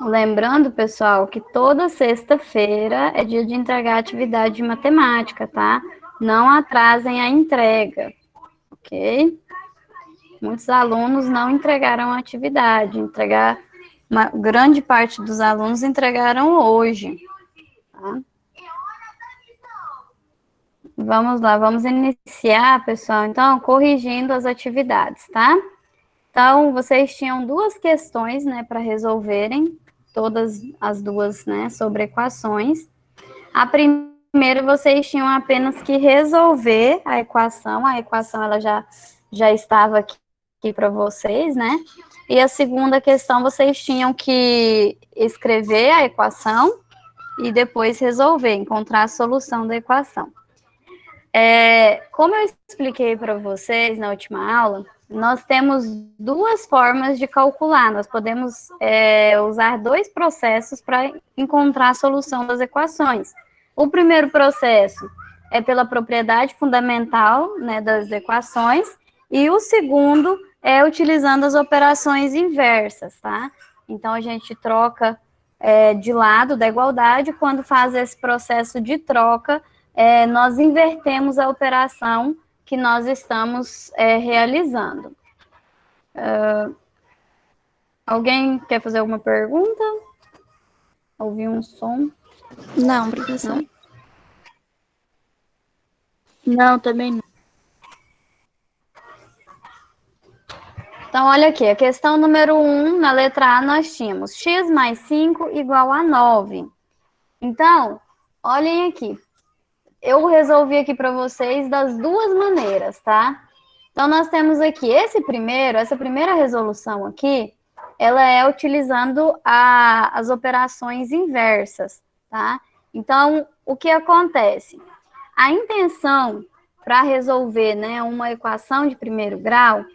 Lembrando, pessoal, que toda sexta-feira é dia de entregar atividade de matemática, tá? Não atrasem a entrega, ok? Muitos alunos não entregaram a atividade, uma grande parte dos alunos entregaram hoje, tá? Vamos lá, vamos iniciar, pessoal, então, corrigindo as atividades, tá? Então, vocês tinham duas questões, né, para resolverem, todas as duas, né, sobre equações. A primeira, vocês tinham apenas que resolver a equação ela já estava aqui para vocês, né? E a segunda questão, vocês tinham que escrever a equação e depois resolver, encontrar a solução da equação. Como eu expliquei para vocês na última aula, nós temos duas formas de calcular. Nós podemos usar dois processos para encontrar a solução das equações. O primeiro processo é pela propriedade fundamental, né, das equações, e o segundo é utilizando as operações inversas, tá? Então, a gente troca de lado da igualdade. Quando faz esse processo de troca, nós invertemos a operação que nós estamos realizando. Alguém quer fazer alguma pergunta? Ouvi um som? Não, professor. Não? Não, também não. Então, olha aqui, a questão número 1, na letra A, nós tínhamos x mais 5 igual a 9. Então, olhem aqui. Eu resolvi aqui para vocês das duas maneiras, tá? Então, nós temos aqui essa primeira resolução aqui, ela é utilizando as operações inversas, tá? Então, o que acontece? A intenção para resolver, né, uma equação de primeiro grau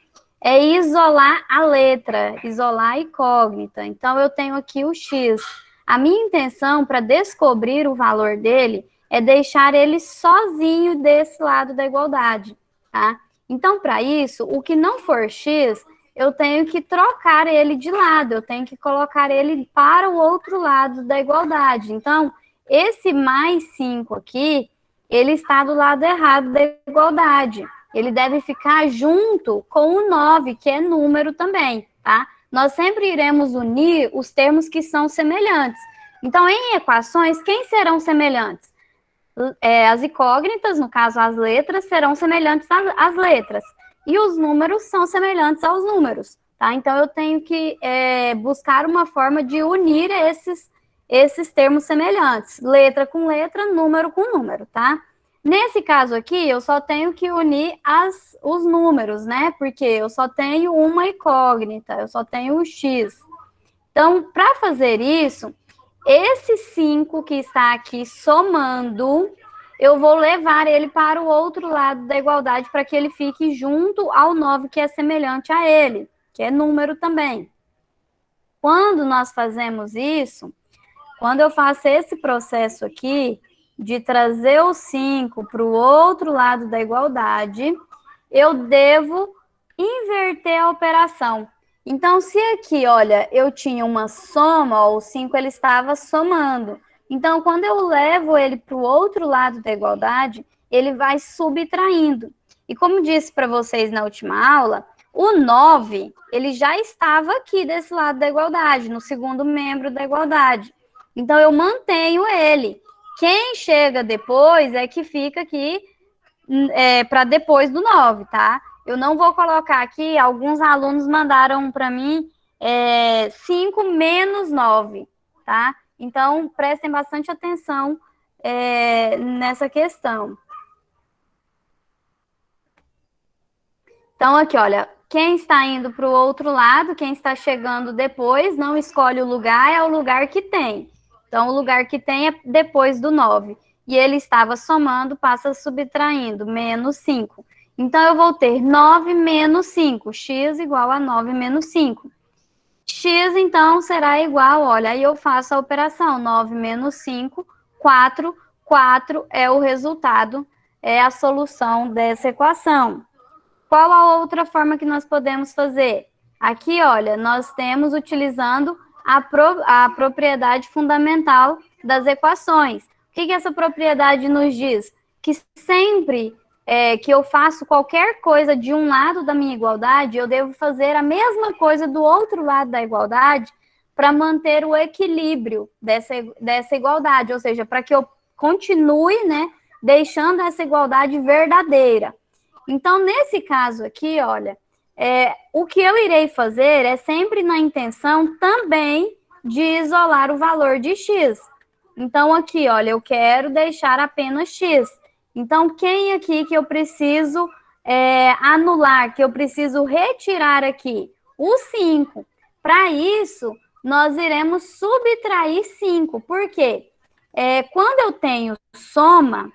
é isolar a letra, isolar a incógnita. Então, eu tenho aqui o x. A minha intenção para descobrir o valor dele é deixar ele sozinho desse lado da igualdade, tá? Então, para isso, o que não for x, eu tenho que trocar ele de lado, eu tenho que colocar ele para o outro lado da igualdade. Então, esse mais 5 aqui, ele está do lado errado da igualdade. Ele deve ficar junto com o 9, que é número também, tá? Nós sempre iremos unir os termos que são semelhantes. Então, em equações, quem serão semelhantes? As incógnitas, no caso as letras, serão semelhantes às letras. E os números são semelhantes aos números, tá? Então, eu tenho que buscar uma forma de unir esses termos semelhantes. Letra com letra, número com número, tá? Nesse caso aqui, eu só tenho que unir os números, né? Porque eu só tenho uma incógnita, eu só tenho o x. Então, para fazer isso, esse 5 que está aqui somando, eu vou levar ele para o outro lado da igualdade para que ele fique junto ao 9, que é semelhante a ele, que é número também. Quando nós fazemos isso, quando eu faço esse processo aqui, de trazer o 5 para o outro lado da igualdade, eu devo inverter a operação. Então, se aqui, olha, eu tinha uma soma, ó, o 5 ele estava somando. Então, quando eu levo ele para o outro lado da igualdade, ele vai subtraindo. E como disse para vocês na última aula, o 9, ele já estava aqui desse lado da igualdade, no segundo membro da igualdade. Então, eu mantenho ele. Quem chega depois é que fica aqui para depois do 9, tá? Eu não vou colocar aqui, alguns alunos mandaram para mim 5 menos 9, tá? Então, prestem bastante atenção nessa questão. Então, aqui, olha, quem está indo para o outro lado, quem está chegando depois, não escolhe o lugar, é o lugar que tem. Então, o lugar que tem é depois do 9. E ele estava somando, passa subtraindo, menos 5. Então, eu vou ter 9 menos 5, x igual a 9 menos 5. X, então, será igual, olha, aí eu faço a operação, 9 menos 5, 4. 4 é o resultado, é a solução dessa equação. Qual a outra forma que nós podemos fazer? Aqui, olha, nós temos utilizando a propriedade fundamental das equações. O que essa propriedade nos diz? Que sempre que eu faço qualquer coisa de um lado da minha igualdade, eu devo fazer a mesma coisa do outro lado da igualdade para manter o equilíbrio dessa igualdade, ou seja, para que eu continue, né, deixando essa igualdade verdadeira. Então, nesse caso aqui, olha, o que eu irei fazer é sempre na intenção também de isolar o valor de x. Então, aqui, olha, eu quero deixar apenas x. Então, quem aqui que eu preciso anular, que eu preciso retirar aqui? O 5. Para isso, nós iremos subtrair 5. Por quê? Quando eu tenho soma,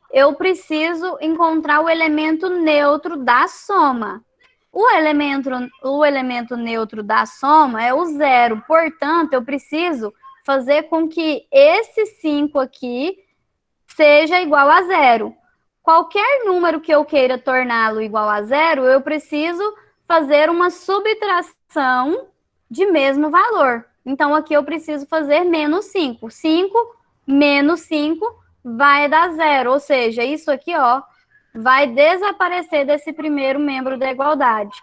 eu preciso encontrar o elemento neutro da soma. O elemento neutro da soma é o 0. Portanto, eu preciso fazer com que esse 5 aqui seja igual a 0. Qualquer número que eu queira torná-lo igual a 0, eu preciso fazer uma subtração de mesmo valor. Então, aqui eu preciso fazer menos 5. 5 menos 5 vai dar 0. Ou seja, isso aqui, ó, vai desaparecer desse primeiro membro da igualdade.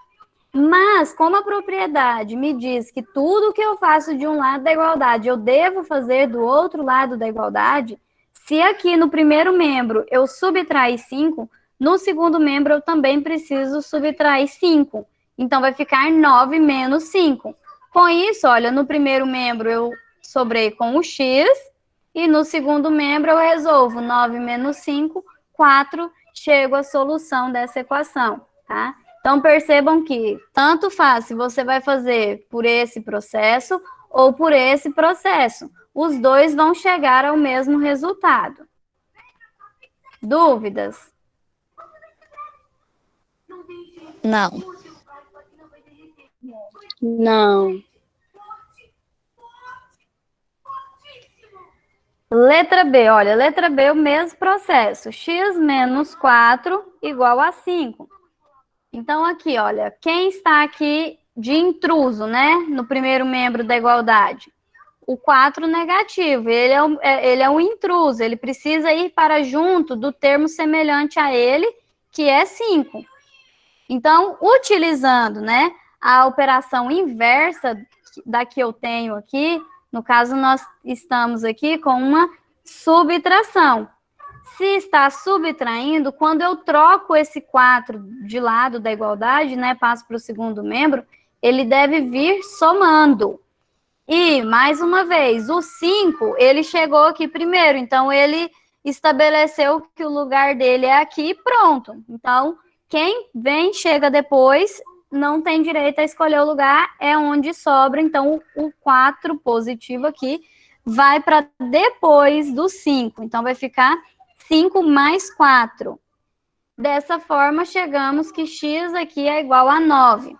Mas, como a propriedade me diz que tudo que eu faço de um lado da igualdade eu devo fazer do outro lado da igualdade, se aqui no primeiro membro eu subtrair 5, no segundo membro eu também preciso subtrair 5. Então, vai ficar 9 menos 5. Com isso, olha, no primeiro membro eu sobrei com o x, e no segundo membro eu resolvo 9 menos 5, 4, chego à solução dessa equação, tá? Então, percebam que tanto faz se você vai fazer por esse processo ou por esse processo. Os dois vão chegar ao mesmo resultado. Dúvidas? Não. Não. Letra B, olha, letra B é o mesmo processo. X menos 4 igual a 5. Então, aqui, olha, quem está aqui de intruso, né, no primeiro membro da igualdade? O 4 negativo, ele é um intruso, ele precisa ir para junto do termo semelhante a ele, que é 5. Então, utilizando, né, a operação inversa da que eu tenho aqui, no caso, nós estamos aqui com uma subtração. Se está subtraindo, quando eu troco esse 4 de lado da igualdade, né, passo para o segundo membro, ele deve vir somando. E, mais uma vez, o 5, ele chegou aqui primeiro, então ele estabeleceu que o lugar dele é aqui e pronto. Então, quem chega depois, não tem direito a escolher o lugar, é onde sobra. Então, o 4 positivo aqui vai para depois do 5. Então, vai ficar 5 mais 4. Dessa forma, chegamos que x aqui é igual a 9.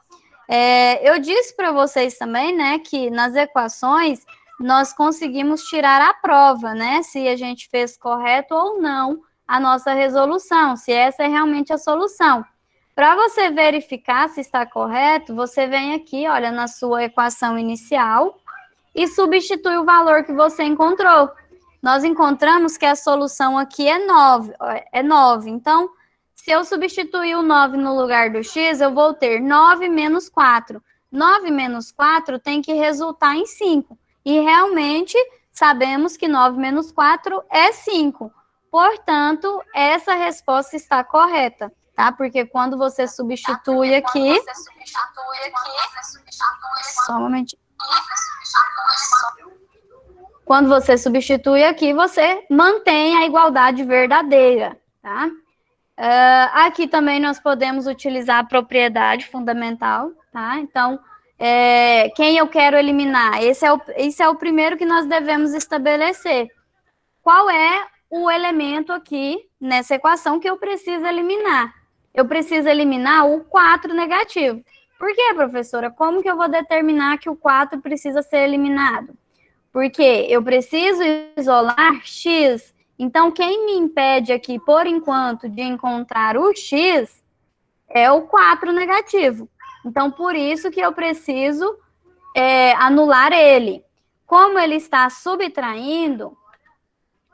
Eu disse para vocês também, né, que nas equações nós conseguimos tirar a prova, né, se a gente fez correto ou não a nossa resolução, se essa é realmente a solução. Para você verificar se está correto, você vem aqui, olha, na sua equação inicial e substitui o valor que você encontrou. Nós encontramos que a solução aqui é 9. Então, se eu substituir o 9 no lugar do x, eu vou ter 9 menos 4. 9 menos 4 tem que resultar em 5. E realmente sabemos que 9 menos 4 é 5. Portanto, essa resposta está correta, tá? Porque quando você substitui aqui... Só um momentinho. Quando você substitui aqui, você mantém a igualdade verdadeira, tá? Aqui também nós podemos utilizar a propriedade fundamental, tá? Então, quem eu quero eliminar? Esse é o primeiro que nós devemos estabelecer. Qual é o elemento aqui nessa equação que eu preciso eliminar? Eu preciso eliminar o 4 negativo. Por quê, professora? Como que eu vou determinar que o 4 precisa ser eliminado? Porque eu preciso isolar x. Então, quem me impede aqui, por enquanto, de encontrar o x é o 4 negativo. Então, por isso que eu preciso anular ele. Como ele está subtraindo,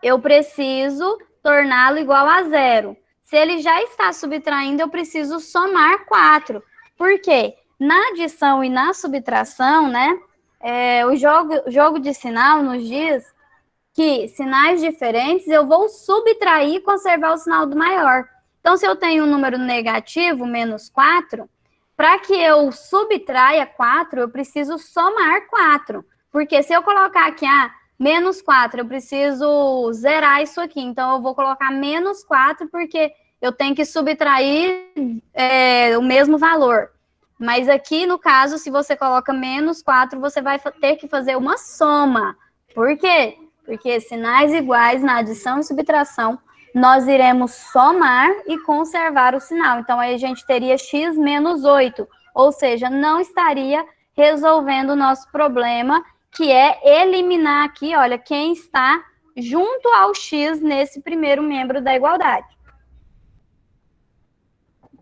eu preciso torná-lo igual a zero. Se ele já está subtraindo, eu preciso somar 4. Por quê? Na adição e na subtração, né? O jogo de sinal nos diz que sinais diferentes eu vou subtrair e conservar o sinal do maior. Então, se eu tenho um número negativo, menos 4, para que eu subtraia 4, eu preciso somar 4. Porque se eu colocar aqui, menos 4, eu preciso zerar isso aqui. Então, eu vou colocar menos 4, porque eu tenho que subtrair o mesmo valor. Mas aqui, no caso, se você coloca menos 4, você vai ter que fazer uma soma. Por quê? Porque sinais iguais na adição e subtração, nós iremos somar e conservar o sinal. Então, aí a gente teria x menos 8, ou seja, não estaria resolvendo o nosso problema, que é eliminar aqui, olha, quem está junto ao x nesse primeiro membro da igualdade.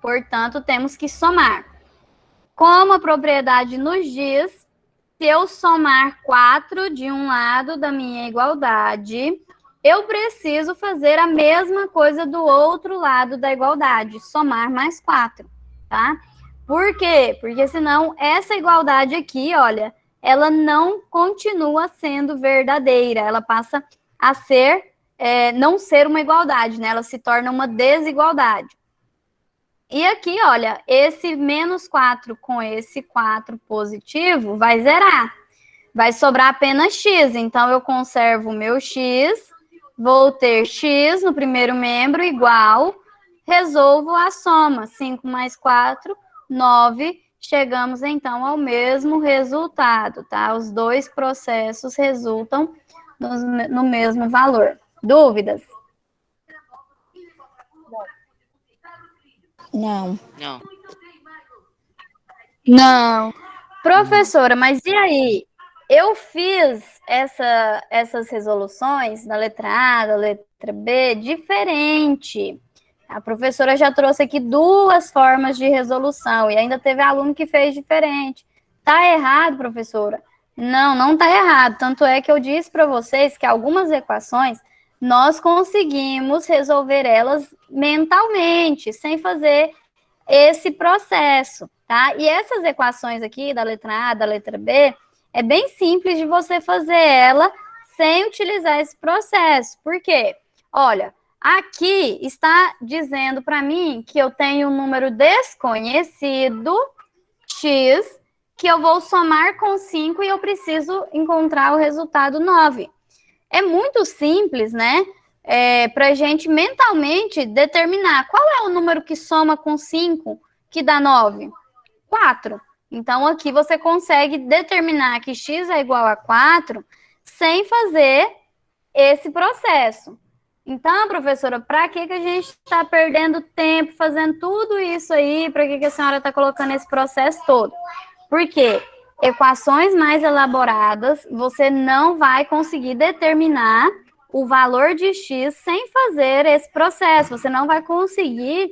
Portanto, temos que somar. Como a propriedade nos diz, se eu somar 4 de um lado da minha igualdade, eu preciso fazer a mesma coisa do outro lado da igualdade, somar mais 4, tá? Por quê? Porque senão essa igualdade aqui, olha, ela não continua sendo verdadeira, ela passa a ser, não ser uma igualdade, né? Ela se torna uma desigualdade. E aqui, olha, esse menos 4 com esse 4 positivo vai zerar. Vai sobrar apenas x. Então, eu conservo o meu x, vou ter x no primeiro membro igual, resolvo a soma. 5 mais 4, 9. Chegamos, então, ao mesmo resultado, tá? Os dois processos resultam no mesmo valor. Dúvidas? Não. Não. Não. Professora, mas e aí? Eu fiz essas resoluções da letra A, da letra B, diferente. A professora já trouxe aqui 2 formas de resolução e ainda teve aluno que fez diferente. Tá errado, professora? Não, não tá errado. Tanto é que eu disse para vocês que algumas equações nós conseguimos resolver elas mentalmente, sem fazer esse processo, tá? E essas equações aqui, da letra A, da letra B, é bem simples de você fazer ela sem utilizar esse processo. Por quê? Olha, aqui está dizendo para mim que eu tenho um número desconhecido, x, que eu vou somar com 5 e eu preciso encontrar o resultado 9. É muito simples, né? Para a gente mentalmente determinar qual é o número que soma com 5 que dá 9. 4. Então, aqui você consegue determinar que x é igual a 4 sem fazer esse processo. Então, professora, para que a gente está perdendo tempo fazendo tudo isso aí? Para que a senhora está colocando esse processo todo? Porque equações mais elaboradas, você não vai conseguir determinar o valor de x sem fazer esse processo. Você não vai conseguir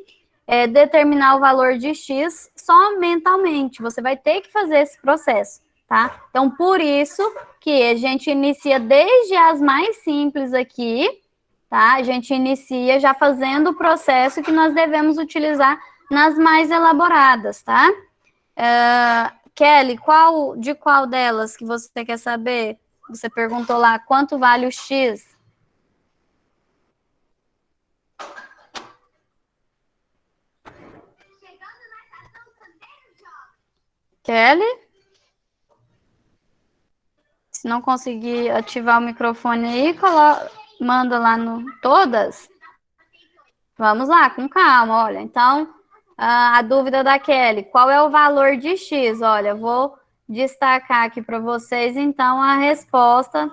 determinar o valor de x só mentalmente. Você vai ter que fazer esse processo, tá? Então, por isso que a gente inicia desde as mais simples aqui, tá? A gente inicia já fazendo o processo que nós devemos utilizar nas mais elaboradas, tá? Kelly, de qual delas que você quer saber? Você perguntou lá, quanto vale o x? Kelly? Se não conseguir ativar o microfone aí, manda lá no todas. Vamos lá, com calma, olha. Então, a dúvida da Kelly, qual é o valor de x? Olha, eu vou destacar aqui para vocês, então, a resposta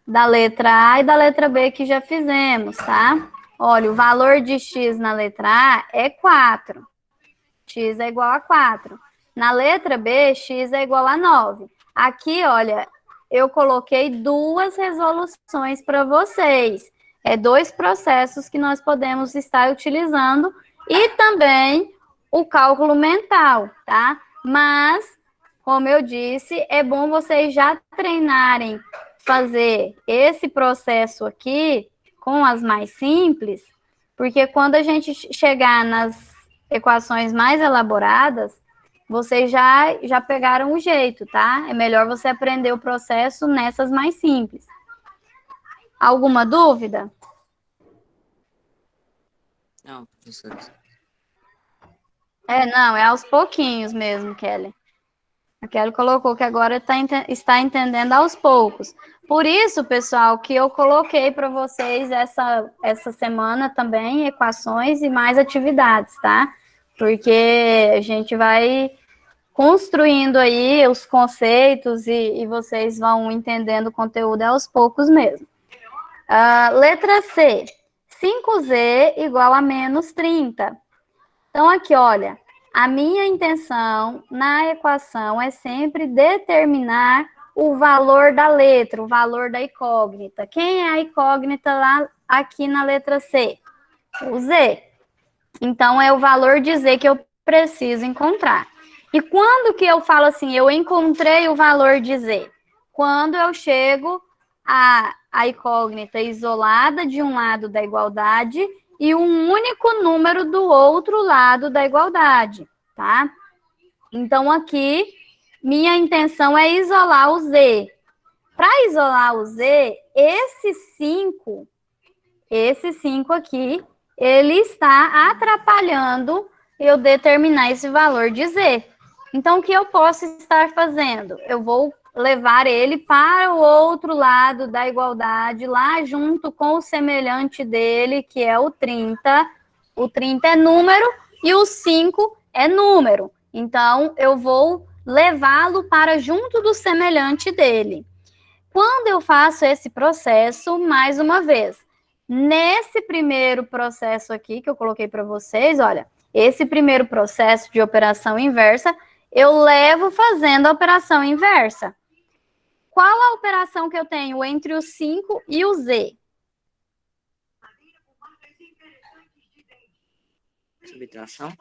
da letra A e da letra B que já fizemos, tá? Olha, o valor de x na letra A é 4. X é igual a 4. Na letra B, x é igual a 9. Aqui, olha, eu coloquei 2 resoluções para vocês. 2 processos que nós podemos estar utilizando e também o cálculo mental, tá? Mas, como eu disse, é bom vocês já treinarem fazer esse processo aqui com as mais simples, porque quando a gente chegar nas equações mais elaboradas, vocês já pegaram o jeito, tá? É melhor você aprender o processo nessas mais simples. Alguma dúvida? Não, professora. Não, é aos pouquinhos mesmo, Kelly. A Kelly colocou que agora está entendendo aos poucos. Por isso, pessoal, que eu coloquei para vocês essa semana também equações e mais atividades, tá? Porque a gente vai construindo aí os conceitos e vocês vão entendendo o conteúdo aos poucos mesmo. Letra C. 5z igual a menos 30. Então, aqui, olha, a minha intenção na equação é sempre determinar o valor da letra, o valor da incógnita. Quem é a incógnita lá aqui na letra C? O Z. Então, é o valor de Z que eu preciso encontrar. E quando que eu falo assim, eu encontrei o valor de Z? Quando eu chego a incógnita isolada de um lado da igualdade e um único número do outro lado da igualdade, tá? Então, aqui, minha intenção é isolar o Z. Para isolar o Z, esse 5 aqui, ele está atrapalhando eu determinar esse valor de Z. Então, o que eu posso estar fazendo? Eu vou levar ele para o outro lado da igualdade, lá junto com o semelhante dele, que é o 30. O 30 é número e o 5 é número. Então, eu vou levá-lo para junto do semelhante dele. Quando eu faço esse processo, mais uma vez, nesse primeiro processo aqui que eu coloquei para vocês, olha, esse primeiro processo de operação inversa, eu levo fazendo a operação inversa. Qual a operação que eu tenho entre o 5 e o Z? Subtração?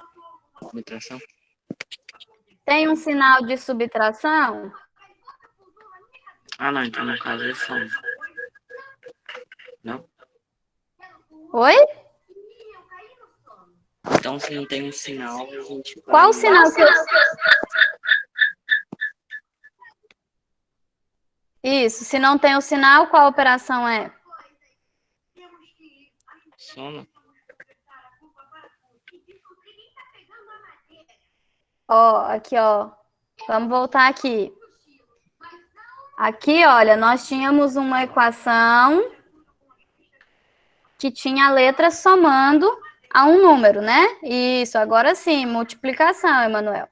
Subtração? Tem um sinal de subtração? Ah, não, então no caso é soma. Não? Oi? Então, se não tem um sinal, a gente vai... Qual o sinal que eu... Isso, se não tem o sinal, qual operação é? Soma. Ó, aqui, ó. Vamos voltar aqui. Aqui, olha, nós tínhamos uma equação que tinha a letra somando a um número, né? Isso, agora sim, multiplicação, Emanuel.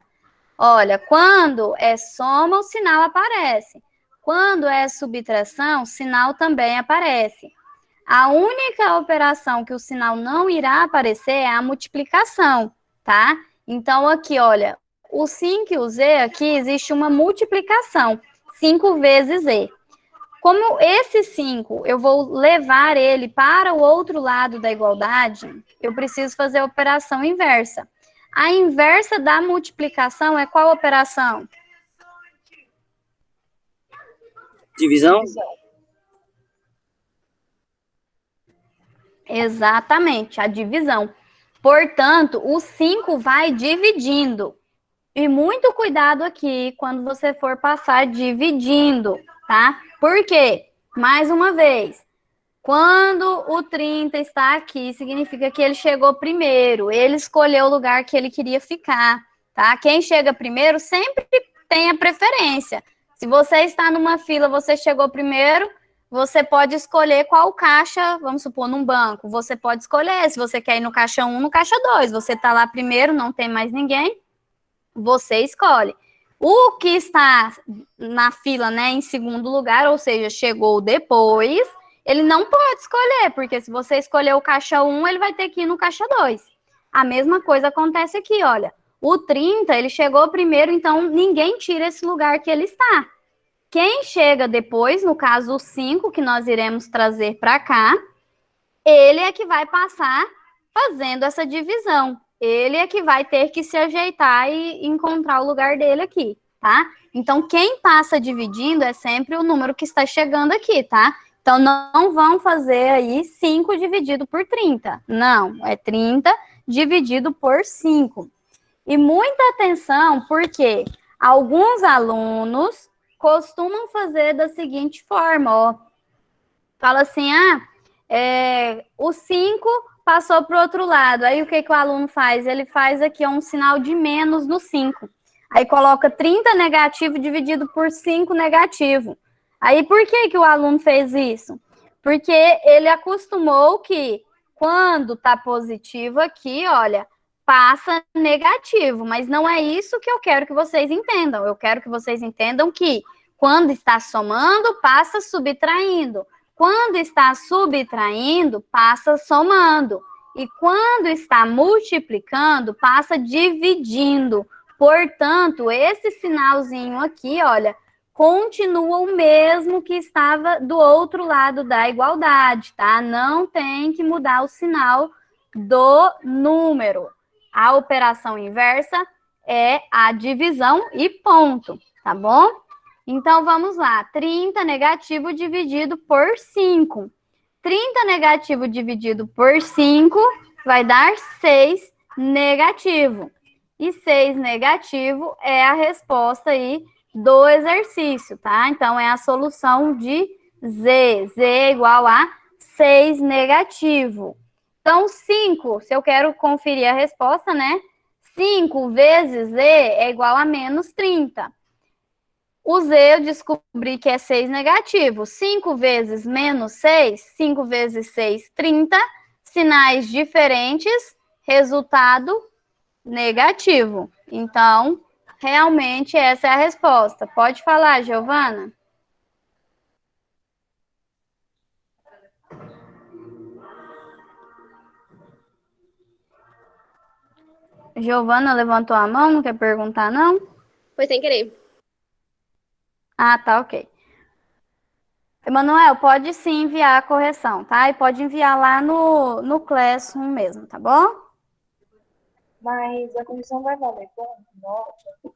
Olha, quando é soma, o sinal aparece. Quando é subtração, o sinal também aparece. A única operação que o sinal não irá aparecer é a multiplicação, tá? Então, aqui, olha, o 5 e o Z, aqui existe uma multiplicação. 5 vezes Z. Como esse 5, eu vou levar ele para o outro lado da igualdade, eu preciso fazer a operação inversa. A inversa da multiplicação é qual operação? Divisão? Exatamente, a divisão. Portanto, o 5 vai dividindo. E muito cuidado aqui quando você for passar dividindo, tá? Por quê? Mais uma vez, quando o 30 está aqui, significa que ele chegou primeiro, ele escolheu o lugar que ele queria ficar, tá? Quem chega primeiro sempre tem a preferência. Se você está numa fila, você chegou primeiro, você pode escolher qual caixa, vamos supor, num banco, você pode escolher se você quer ir no caixa 1, no caixa 2, você está lá primeiro, não tem mais ninguém, você escolhe. O que está na fila, né, em segundo lugar, ou seja, chegou depois, ele não pode escolher, porque se você escolher o caixa 1, ele vai ter que ir no caixa 2. A mesma coisa acontece aqui, olha. O 30, ele chegou primeiro, então ninguém tira esse lugar que ele está. Quem chega depois, no caso o 5, que nós iremos trazer para cá, ele é que vai passar fazendo essa divisão. ele é que vai ter que se ajeitar e encontrar o lugar dele aqui, tá? Então, quem passa dividindo é sempre o número que está chegando aqui, tá? Então, não vão fazer aí 5 dividido por 30. Não, é 30 dividido por 5. E muita atenção, porque alguns alunos costumam fazer da seguinte forma, ó. Fala assim, o 5 passou para o outro lado. Aí, o que o aluno faz? Ele faz aqui um sinal de menos no 5. Aí, coloca 30 negativo dividido por 5 negativo. Aí, por que o aluno fez isso? Porque ele acostumou que quando tá positivo aqui, olha, passa negativo. Mas não é isso que eu quero que vocês entendam. Eu quero que vocês entendam que quando está somando, passa subtraindo. Quando está subtraindo, passa somando. E quando está multiplicando, passa dividindo. Portanto, esse sinalzinho aqui, olha, continua o mesmo que estava do outro lado da igualdade, tá? Não tem que mudar o sinal do número. A operação inversa é a divisão e ponto, tá bom? Então, vamos lá. 30 negativo dividido por 5. 30 negativo dividido por 5 vai dar 6 negativo. E 6 negativo é a resposta aí do exercício, tá? Então, é a solução de Z. Z é igual a 6 negativo. Então, 5, se eu quero conferir a resposta, né? 5 vezes Z é igual a menos 30. O Z eu descobri que é 6 negativo. 5 vezes menos 6, 5 vezes 6, 30. Sinais diferentes, resultado negativo. Então, realmente essa é a resposta. Pode falar, Giovana? Giovana levantou a mão, não quer perguntar, não? Foi sem querer. Ah, tá, ok. Emanuel, pode sim enviar a correção, tá? E pode enviar lá no Classroom mesmo, tá bom? Mas a correção vai valer ponto, nota?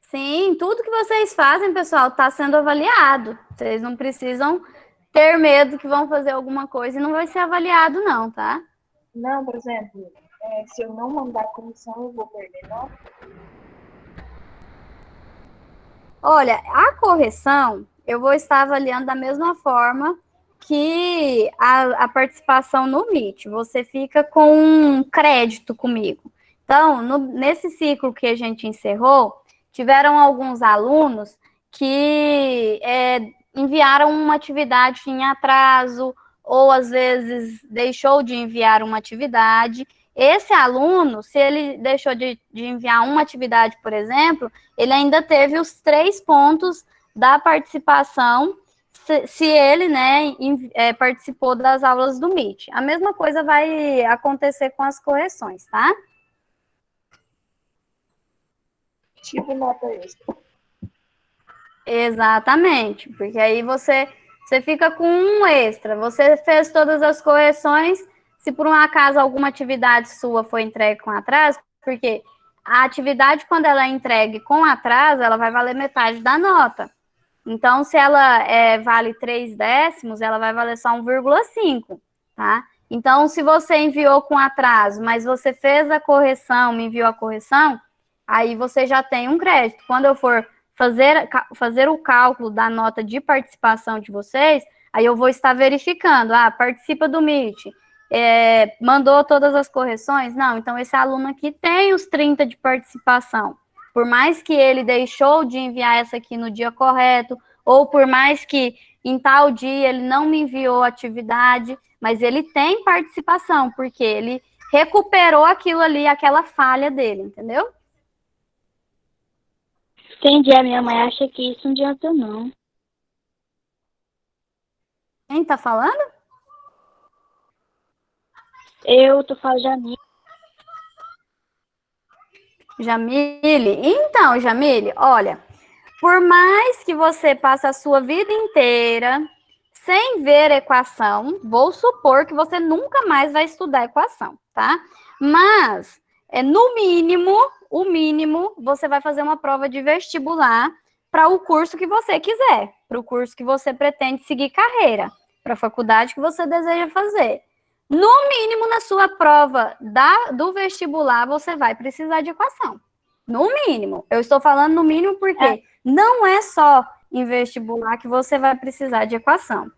Sim, tudo que vocês fazem, pessoal, está sendo avaliado. Vocês não precisam ter medo que vão fazer alguma coisa e não vai ser avaliado, não, tá? Não, por exemplo, se eu não mandar a correção, eu vou perder nota? Olha, a correção eu vou estar avaliando da mesma forma que a participação no Meet. Você fica com um crédito comigo. Então, nesse ciclo que a gente encerrou, tiveram alguns alunos que enviaram uma atividade em atraso, ou às vezes deixou de enviar uma atividade. Esse aluno, se ele deixou de enviar uma atividade, por exemplo, ele ainda teve os 3 pontos da participação, se ele, né, participou das aulas do Meet. A mesma coisa vai acontecer com as correções, tá? Tipo nota extra. Exatamente, porque aí você fica com um extra. Você fez todas as correções, se por um acaso alguma atividade sua foi entregue com atraso, porque a atividade, quando ela é entregue com atraso, ela vai valer metade da nota. Então, se ela vale 3 décimos, ela vai valer só 1,5, tá? Então, se você enviou com atraso, mas você fez a correção, me enviou a correção, aí você já tem um crédito. Quando eu for fazer o cálculo da nota de participação de vocês, aí eu vou estar verificando, participa do Meet, mandou todas as correções? Não, então esse aluno aqui tem os 30 de participação. Por mais que ele deixou de enviar essa aqui no dia correto, ou por mais que em tal dia ele não me enviou a atividade, mas ele tem participação, porque ele recuperou aquilo ali, aquela falha dele, entendeu? Entendi, a minha mãe acha que isso não adianta, não. Quem tá falando? Eu tô falando Jamile. Jamile? Então, Jamile, olha, por mais que você passe a sua vida inteira sem ver equação, vou supor que você nunca mais vai estudar equação, tá? Mas, no mínimo, o mínimo, você vai fazer uma prova de vestibular para o curso que você quiser, para o curso que você pretende seguir carreira, para a faculdade que você deseja fazer. No mínimo, na sua prova do vestibular, você vai precisar de equação. No mínimo. Eu estou falando no mínimo porque não é só em vestibular que você vai precisar de equação.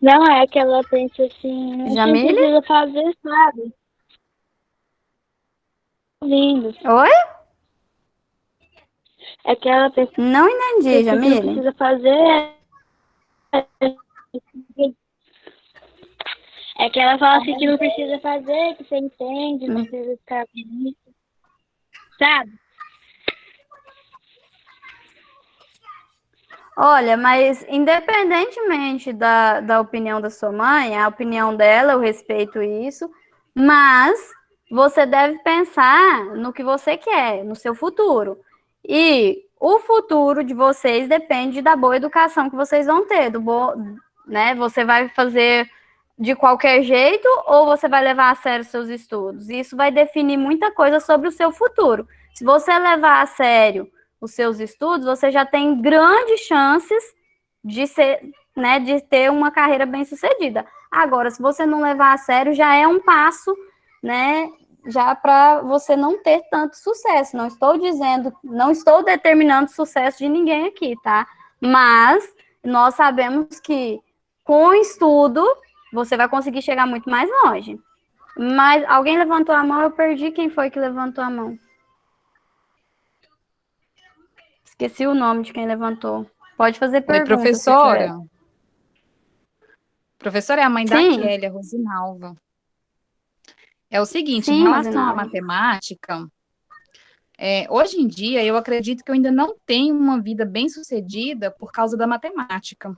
Não é que ela pensa assim, não Jamile? precisa fazer, sabe? Ouvindo. Oi? É que ela pensa Não entendi, que não Jamile. precisa fazer. É que ela fala assim que não precisa fazer, que você entende, não precisa ficar feliz. Sabe? Olha, mas independentemente da opinião da sua mãe, a opinião dela, eu respeito isso, mas você deve pensar no que você quer, no seu futuro. E o futuro de vocês depende da boa educação que vocês vão ter, né? Você vai fazer de qualquer jeito ou você vai levar a sério os seus estudos? Isso vai definir muita coisa sobre o seu futuro. Se você levar a sério os seus estudos, você já tem grandes chances de ser, né, de ter uma carreira bem-sucedida. Agora, se você não levar a sério, já é um passo, né, já para você não ter tanto sucesso. Não estou dizendo, não estou determinando o sucesso de ninguém aqui, tá? Mas nós sabemos que com o estudo você vai conseguir chegar muito mais longe. Mas alguém levantou a mão, eu perdi quem foi que levantou a mão. Esqueci o nome de quem levantou. Pode fazer pergunta. Oi, professora. Professora é a mãe da Sim. Kelly, a Rosinalva. É o seguinte, em Sim, relação à Rosinalva. matemática, hoje em dia eu acredito que eu ainda não tenho uma vida bem-sucedida por causa da matemática.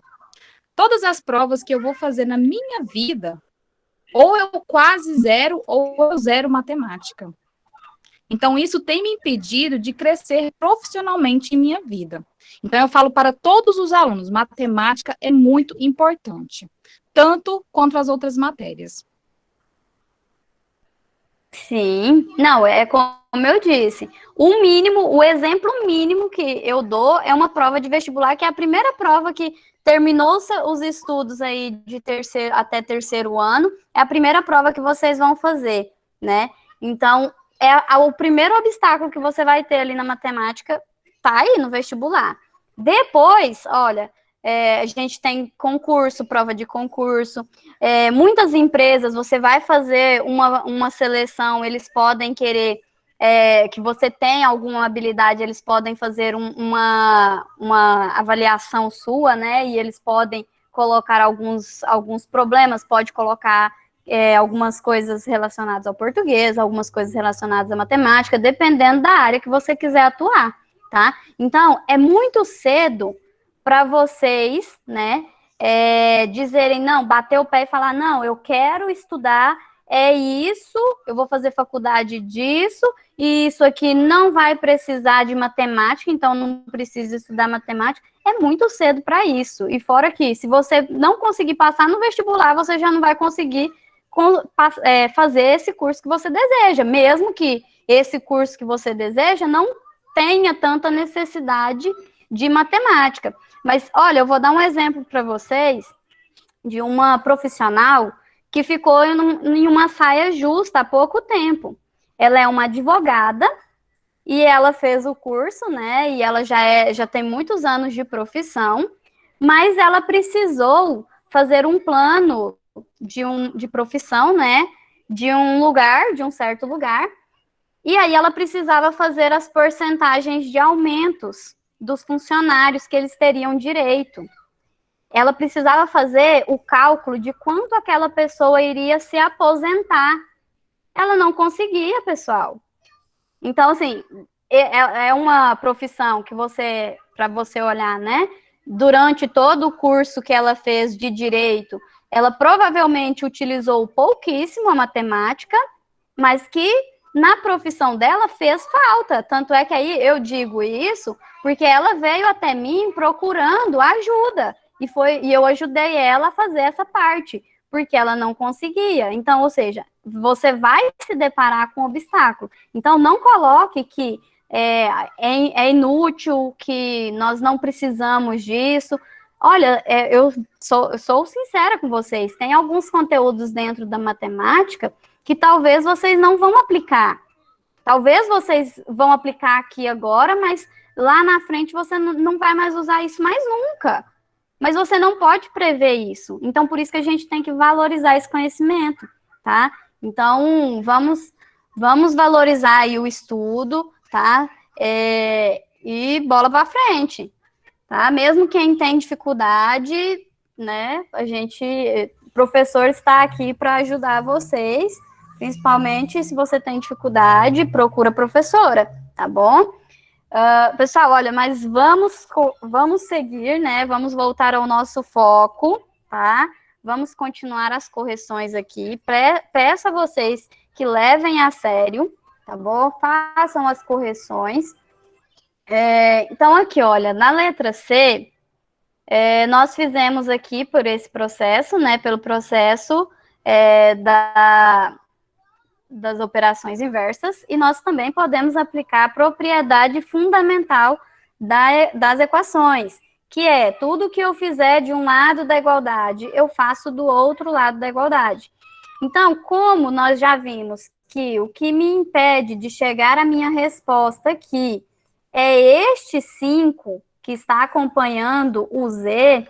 Todas as provas que eu vou fazer na minha vida, ou eu quase zero, ou eu zero matemática. Então, isso tem me impedido de crescer profissionalmente em minha vida. Então, eu falo para todos os alunos, matemática é muito importante, tanto quanto as outras matérias. Sim, não, é como eu disse, o mínimo, o exemplo mínimo que eu dou é uma prova de vestibular, que é a primeira prova que terminou os estudos aí de até terceiro ano, é a primeira prova que vocês vão fazer, né? Então, o primeiro obstáculo que você vai ter ali na matemática tá aí no vestibular. Depois, olha, a gente tem concurso, prova de concurso, muitas empresas, você vai fazer uma seleção, eles podem querer que você tenha alguma habilidade, eles podem fazer uma avaliação sua, né, e eles podem colocar alguns problemas, pode colocar algumas coisas relacionadas ao português, algumas coisas relacionadas à matemática, dependendo da área que você quiser atuar, tá? Então, é muito cedo para vocês, né, dizerem, não, bater o pé e falar, não, eu quero estudar, isso, eu vou fazer faculdade disso, e isso aqui não vai precisar de matemática, então não precisa estudar matemática. É muito cedo para isso. E fora que, se você não conseguir passar no vestibular, você já não vai conseguir fazer esse curso que você deseja, mesmo que esse curso que você deseja não tenha tanta necessidade de matemática. Mas, olha, eu vou dar um exemplo para vocês de uma profissional que ficou em uma saia justa há pouco tempo. Ela é uma advogada e ela fez o curso, né? E ela já tem muitos anos de profissão, mas ela precisou fazer um plano de profissão, né? De um certo lugar. E aí ela precisava fazer as porcentagens de aumentos dos funcionários que eles teriam direito. Ela precisava fazer o cálculo de quanto aquela pessoa iria se aposentar. Ela não conseguia, pessoal. Então, assim, é uma profissão que para você olhar, né? Durante todo o curso que ela fez de direito, ela provavelmente utilizou pouquíssimo a matemática, mas que na profissão dela fez falta. Tanto é que aí eu digo isso porque ela veio até mim procurando ajuda. E eu ajudei ela a fazer essa parte, porque ela não conseguia. Então, ou seja, você vai se deparar com obstáculo. Então, não coloque que é inútil, que nós não precisamos disso. Olha, eu sou sincera com vocês, tem alguns conteúdos dentro da matemática que talvez vocês não vão aplicar. Talvez vocês vão aplicar aqui agora, mas lá na frente você não vai mais usar isso mais nunca. Mas você não pode prever isso. Então, por isso que a gente tem que valorizar esse conhecimento, tá? Então, vamos valorizar aí o estudo, tá? E bola para frente, tá? Mesmo quem tem dificuldade, né? O professor está aqui para ajudar vocês, principalmente se você tem dificuldade, procura a professora, tá bom? Pessoal, olha, mas vamos seguir, né? Vamos voltar ao nosso foco, tá? Vamos continuar as correções aqui. Peço a vocês que levem a sério, tá bom? Façam as correções. Então, aqui, olha, na letra C, nós fizemos aqui por esse processo, né? Pelo processo das operações inversas, e nós também podemos aplicar a propriedade fundamental das equações, que é tudo que eu fizer de um lado da igualdade, eu faço do outro lado da igualdade. Então, como nós já vimos que o que me impede de chegar à minha resposta aqui é este 5 que está acompanhando o Z,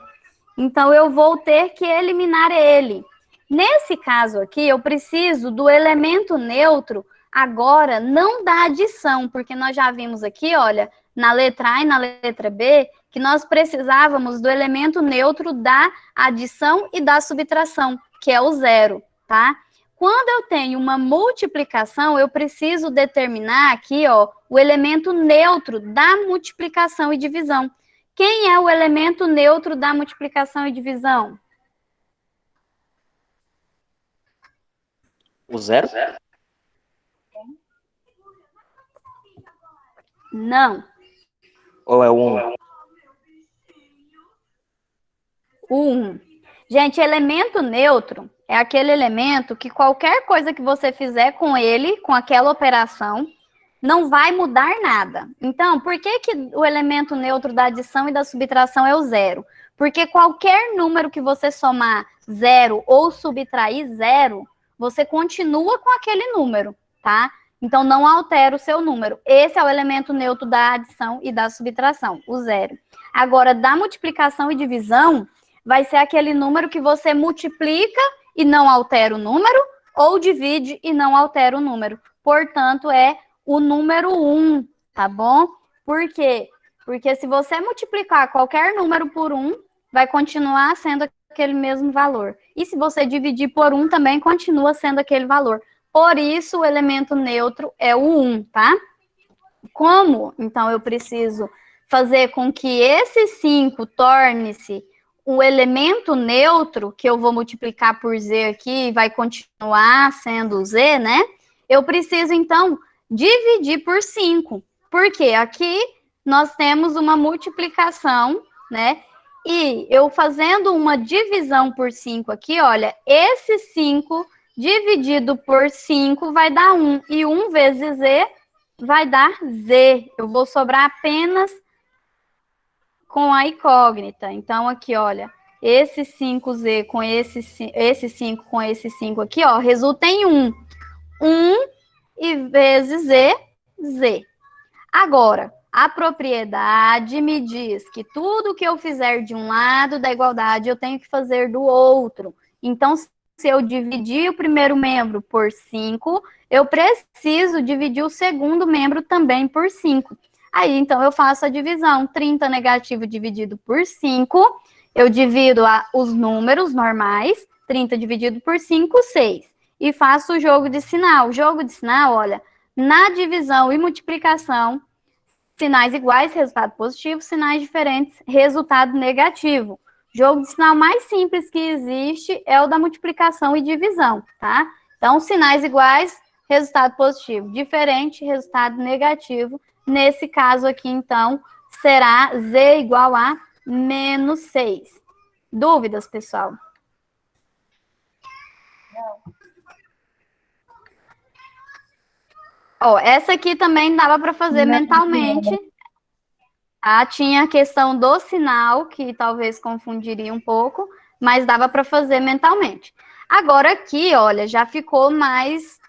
então eu vou ter que eliminar ele. Nesse caso aqui, eu preciso do elemento neutro agora, não da adição, porque nós já vimos aqui, olha, na letra A e na letra B, que nós precisávamos do elemento neutro da adição e da subtração, que é o 0, tá? Quando eu tenho uma multiplicação, eu preciso determinar aqui, ó, o elemento neutro da multiplicação e divisão. Quem é o elemento neutro da multiplicação e divisão? O 0? Não. Ou é o 1? O 1. Gente, elemento neutro é aquele elemento que qualquer coisa que você fizer com ele, com aquela operação, não vai mudar nada. Então, por que o elemento neutro da adição e da subtração é o 0? Porque qualquer número que você somar 0 ou subtrair 0, você continua com aquele número, tá? Então, não altera o seu número. Esse é o elemento neutro da adição e da subtração, o 0. Agora, da multiplicação e divisão, vai ser aquele número que você multiplica e não altera o número, ou divide e não altera o número. Portanto, é o número 1, tá bom? Por quê? Porque se você multiplicar qualquer número por 1, vai continuar sendo aquele mesmo valor. E se você dividir por 1, também continua sendo aquele valor. Por isso, o elemento neutro é o 1, tá? Como, então, eu preciso fazer com que esse 5 torne-se o elemento neutro, que eu vou multiplicar por Z aqui, vai continuar sendo Z, né? Eu preciso, então, dividir por 5. Porque aqui nós temos uma multiplicação, né? E eu fazendo uma divisão por 5 aqui, olha, esse 5 dividido por 5 vai dar 1. E 1 vezes Z vai dar Z. Eu vou sobrar apenas com a incógnita. Então, aqui, olha, esse 5Z com esse 5 com esse 5 aqui, ó, resulta em 1. 1 e vezes Z, Z. Agora, a propriedade me diz que tudo que eu fizer de um lado da igualdade, eu tenho que fazer do outro. Então, se eu dividir o primeiro membro por 5, eu preciso dividir o segundo membro também por 5. Aí, então, eu faço a divisão. 30 negativo dividido por 5, eu divido os números normais. 30 dividido por 5, 6. E faço o jogo de sinal. O jogo de sinal, olha, na divisão e multiplicação, sinais iguais, resultado positivo, sinais diferentes, resultado negativo. Jogo de sinal mais simples que existe é o da multiplicação e divisão, tá? Então, sinais iguais, resultado positivo. Diferente, resultado negativo. Nesse caso aqui, então, será z igual a menos 6. Dúvidas, pessoal? Ó, essa aqui também dava para fazer mentalmente. Tá? Tinha a questão do sinal, que talvez confundiria um pouco, mas dava para fazer mentalmente. Agora aqui, olha, já ficou mais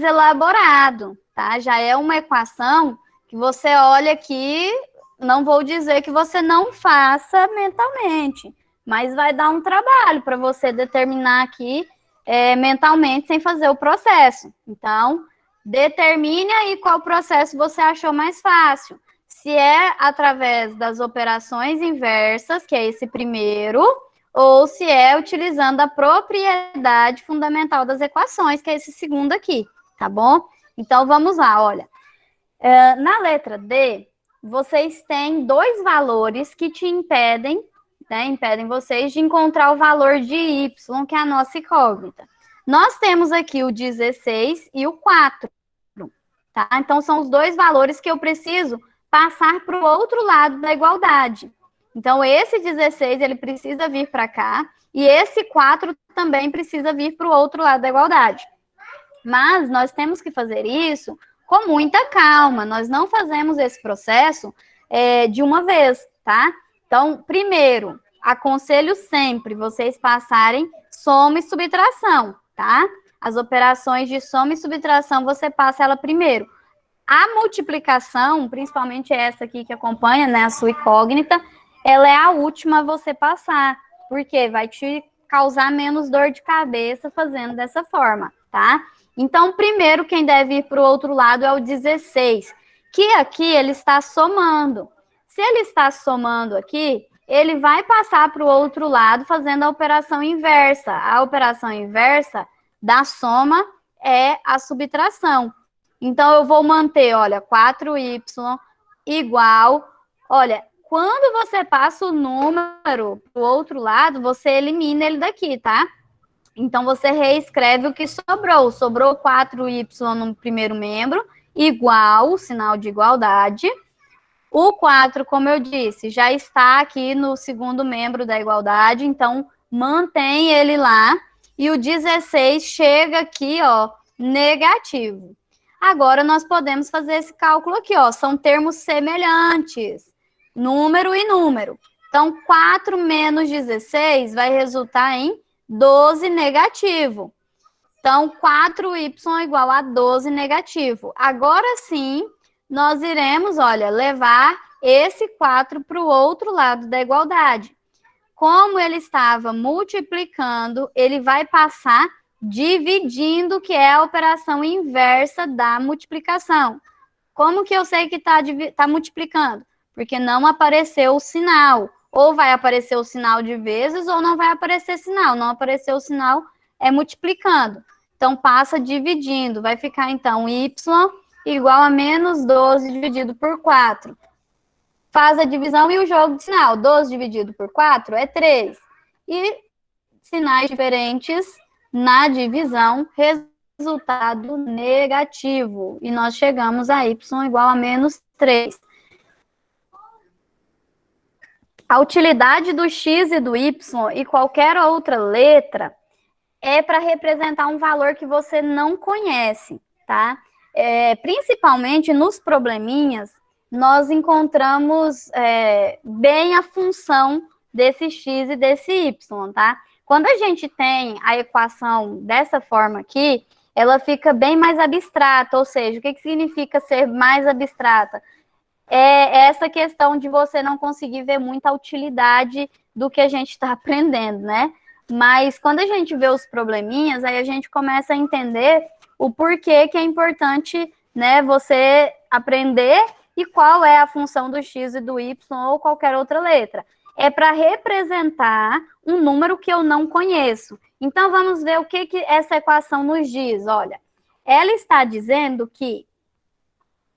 elaborado, tá? Já é uma equação que você olha aqui, não vou dizer que você não faça mentalmente, mas vai dar um trabalho para você determinar aqui mentalmente sem fazer o processo. Então, determine aí qual processo você achou mais fácil. Se é através das operações inversas, que é esse primeiro, ou se é utilizando a propriedade fundamental das equações, que é esse segundo aqui, tá bom? Então, vamos lá, olha. Na letra D, vocês têm dois valores que te impedem, né, impedem vocês de encontrar o valor de y, que é a nossa incógnita. Nós temos aqui o 16 e o 4, tá? Então, são os dois valores que eu preciso passar para o outro lado da igualdade. Então, esse 16, ele precisa vir para cá, e esse 4 também precisa vir para o outro lado da igualdade. Mas nós temos que fazer isso com muita calma, nós não fazemos esse processo de uma vez, tá? Então, primeiro, aconselho sempre vocês passarem soma e subtração, tá? As operações de soma e subtração, você passa ela primeiro. A multiplicação, principalmente essa aqui que acompanha, né, a sua incógnita, ela é a última a você passar, porque vai te causar menos dor de cabeça fazendo dessa forma, tá? Então, primeiro, quem deve ir para o outro lado é o 16, que aqui ele está somando. Se ele está somando aqui, ele vai passar para o outro lado fazendo a operação inversa. A operação inversa da soma é a subtração. Então, eu vou manter, olha, 4y igual, olha, quando você passa o número para o outro lado, você elimina ele daqui, tá? Então, você reescreve o que sobrou. Sobrou 4y no primeiro membro, igual, o sinal de igualdade. O 4, como eu disse, já está aqui no segundo membro da igualdade, então, mantém ele lá. E o 16 chega aqui, ó, negativo. Agora, nós podemos fazer esse cálculo aqui, ó, são termos semelhantes, número e número. Então, 4 menos 16 vai resultar em 12 negativo. Então, 4y igual a 12 negativo. Agora sim, nós iremos, olha, levar esse 4 para o outro lado da igualdade. Como ele estava multiplicando, ele vai passar dividindo, que é a operação inversa da multiplicação. Como que eu sei que tá multiplicando? Porque não apareceu o sinal. Ou vai aparecer o sinal de vezes, ou não vai aparecer sinal. Não apareceu o sinal, é multiplicando. Então, passa dividindo. Vai ficar, então, y igual a menos 12 dividido por 4. Faz a divisão e o jogo de sinal. 12 dividido por 4 é 3. E sinais diferentes na divisão, resultado negativo. E nós chegamos a y igual a menos 3. A utilidade do x e do y e qualquer outra letra é para representar um valor que você não conhece, tá? Principalmente nos probleminhas, nós encontramos bem a função desse x e desse y, tá? Quando a gente tem a equação dessa forma aqui, ela fica bem mais abstrata, ou seja, o que significa ser mais abstrata? É essa questão de você não conseguir ver muita utilidade do que a gente está aprendendo, né? Mas quando a gente vê os probleminhas, aí a gente começa a entender o porquê que é importante, né, você aprender e qual é a função do x e do y ou qualquer outra letra. É para representar um número que eu não conheço. Então, vamos ver o que essa equação nos diz. Olha, ela está dizendo que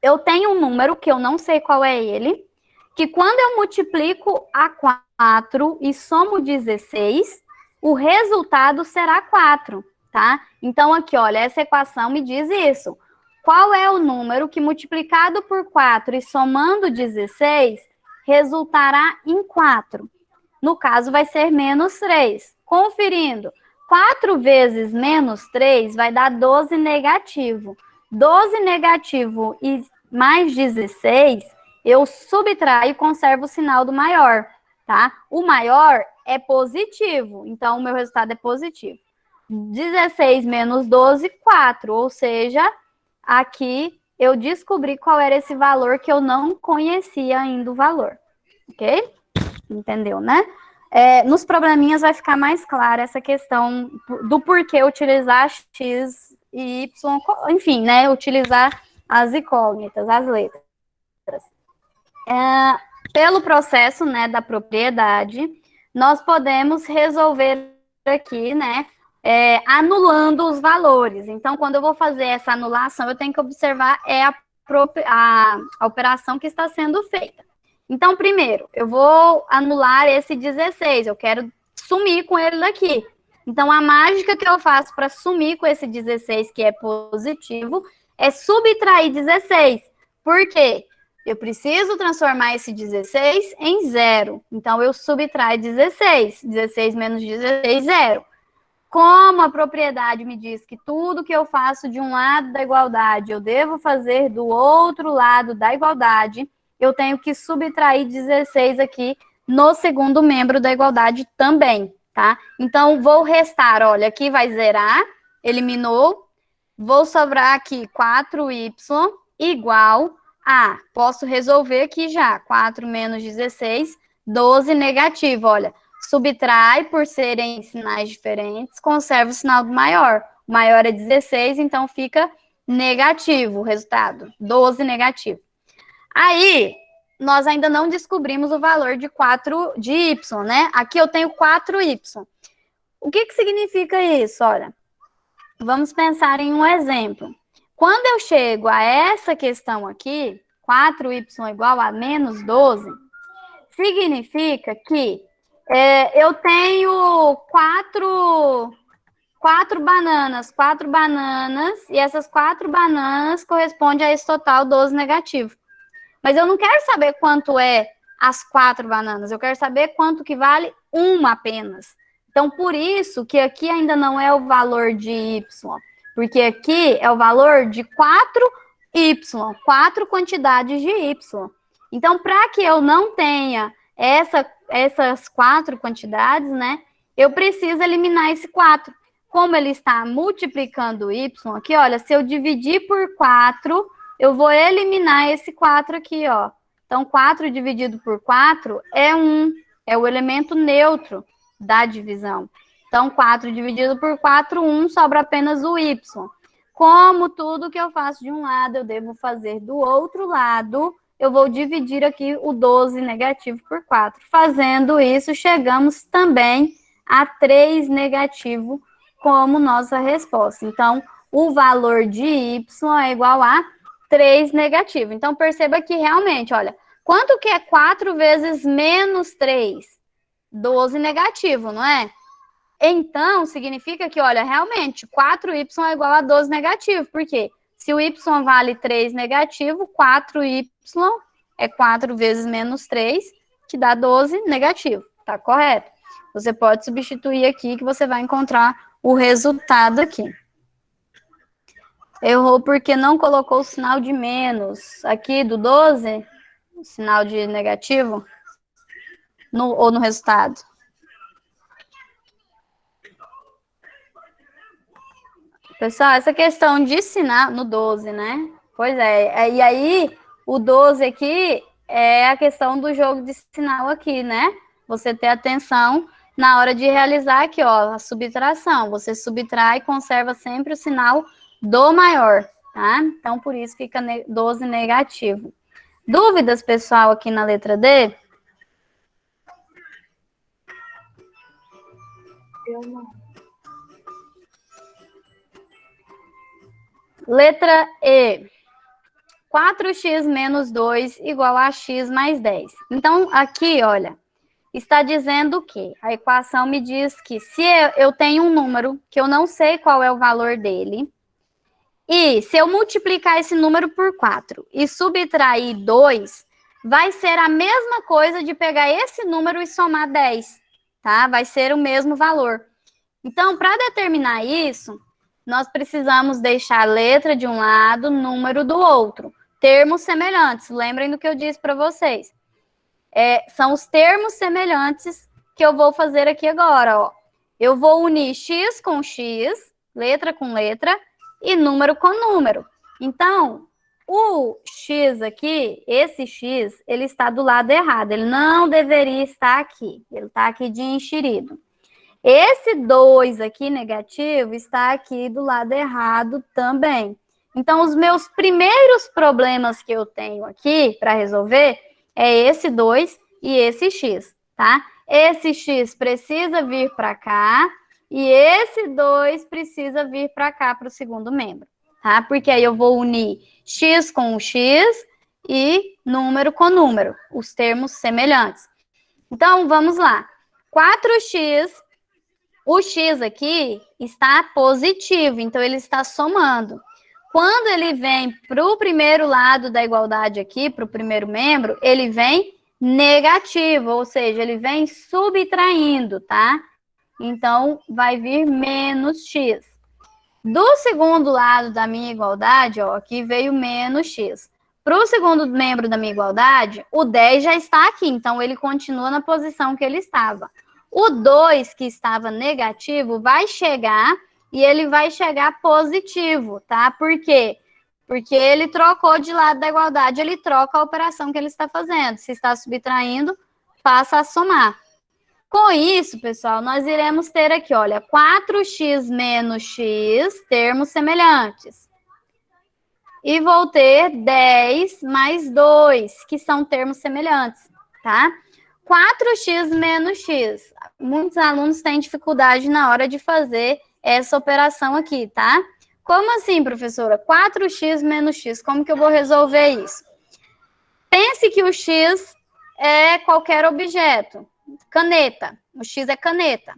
eu tenho um número que eu não sei qual é ele, que quando eu multiplico a 4 e somo 16, o resultado será 4. tá? Então, aqui, olha, essa equação me diz isso. Qual é o número que, multiplicado por 4 e somando 16, resultará em 4? No caso, vai ser menos 3. Conferindo, 4 vezes menos 3 vai dar 12 negativo. 12 negativo e mais 16, eu subtraio e conservo o sinal do maior, tá? O maior é positivo, então o meu resultado é positivo. 16 menos 12, 4, ou seja, aqui eu descobri qual era esse valor que eu não conhecia ainda o valor, ok? Entendeu, né? Nos probleminhas vai ficar mais clara essa questão do porquê utilizar X e Y, enfim, né? Utilizar as incógnitas, as letras. Pelo processo, né, da propriedade, nós podemos resolver aqui, né, anulando os valores. Então, quando eu vou fazer essa anulação, eu tenho que observar a operação que está sendo feita. Então, primeiro, eu vou anular esse 16, eu quero sumir com ele daqui. Então, a mágica que eu faço para sumir com esse 16, que é positivo, é subtrair 16. Por quê? Eu preciso transformar esse 16 em 0. Então, eu subtraio 16. 16 menos 16, 0. Como a propriedade me diz que tudo que eu faço de um lado da igualdade, eu devo fazer do outro lado da igualdade, eu tenho que subtrair 16 aqui no segundo membro da igualdade também, tá? Então, vou restar, olha, aqui vai zerar, eliminou, vou sobrar aqui 4y igual a, posso resolver aqui já, 4 menos 16, 12 negativo, olha, subtrai por serem sinais diferentes, conserva o sinal do maior. O maior é 16, então fica negativo o resultado, 12 negativo. Aí, nós ainda não descobrimos o valor de y, né? Aqui eu tenho 4y. O que significa isso? Olha, vamos pensar em um exemplo. Quando eu chego a essa questão aqui, 4y igual a menos 12, significa que eu tenho quatro bananas, e essas 4 bananas correspondem a esse total 12 negativo. Mas eu não quero saber quanto é as 4 bananas, eu quero saber quanto que vale uma apenas. Então, por isso que aqui ainda não é o valor de y, porque aqui é o valor de 4y, 4 quantidades de y. Então, para que eu não tenha essas 4 quantidades, né, eu preciso eliminar esse 4. Como ele está multiplicando y aqui, olha, se eu dividir por 4, eu vou eliminar esse 4 aqui, ó. Então, 4 dividido por 4 é 1, é o elemento neutro da divisão. Então, 4 dividido por 4, 1, sobra apenas o y. Como tudo que eu faço de um lado, eu devo fazer do outro lado, eu vou dividir aqui o 12 negativo por 4. Fazendo isso, chegamos também a 3 negativo como nossa resposta. Então, o valor de y é igual a 3 negativo. Então, perceba que realmente, olha, quanto que é 4 vezes menos 3? 12 negativo, não é? Então, significa que, olha, realmente, 4y é igual a 12 negativo. Por quê? Se o y vale 3 negativo, 4y é 4 vezes menos 3, que dá 12 negativo. Tá correto? Você pode substituir aqui que você vai encontrar o resultado aqui. Errou porque não colocou o sinal de menos aqui do 12, o sinal de negativo, ou no resultado. Pessoal, essa questão de sinal no 12, né? Pois é, e aí o 12 aqui é a questão do jogo de sinal aqui, né? Você ter atenção na hora de realizar aqui, ó, a subtração. Você subtrai e conserva sempre o sinal do maior, tá? Então, por isso fica 12 negativo. Dúvidas, pessoal, aqui na letra D? Eu não. Letra E. 4x menos 2 igual a x mais 10. Então, aqui, olha, está dizendo o quê? A equação me diz que se eu tenho um número que eu não sei qual é o valor dele, e se eu multiplicar esse número por 4 e subtrair 2, vai ser a mesma coisa de pegar esse número e somar 10, tá? Vai ser o mesmo valor. Então, para determinar isso, nós precisamos deixar a letra de um lado, número do outro. Termos semelhantes. Lembrem do que eu disse para vocês. São os termos semelhantes que eu vou fazer aqui agora, ó. Eu vou unir x com x, letra com letra, e número com número. Então, o x aqui, esse x, ele está do lado errado. Ele não deveria estar aqui. Ele está aqui de enxerido. Esse 2 aqui, negativo, está aqui do lado errado também. Então, os meus primeiros problemas que eu tenho aqui para resolver é esse 2 e esse x, tá? Esse x precisa vir para cá e esse 2 precisa vir para cá, para o segundo membro, tá? Porque aí eu vou unir x com x e número com número, os termos semelhantes. Então, vamos lá. 4x, o x aqui está positivo, então ele está somando. Quando ele vem para o primeiro lado da igualdade aqui, para o primeiro membro, ele vem negativo, ou seja, ele vem subtraindo, tá? Então, vai vir menos x. Do segundo lado da minha igualdade, ó, aqui veio menos x. Para o segundo membro da minha igualdade, o 10 já está aqui, então ele continua na posição que ele estava. O 2, que estava negativo, vai chegar e ele vai chegar positivo, tá? Por quê? Porque ele trocou de lado da igualdade, ele troca a operação que ele está fazendo. Se está subtraindo, passa a somar. Com isso, pessoal, nós iremos ter aqui, olha, 4x menos x, termos semelhantes. E vou ter 10 mais 2, que são termos semelhantes, tá? 4x menos x. Muitos alunos têm dificuldade na hora de fazer essa operação aqui, tá? Como assim, professora? 4x menos x, como que eu vou resolver isso? Pense que o x é qualquer objeto. Caneta. O x é caneta.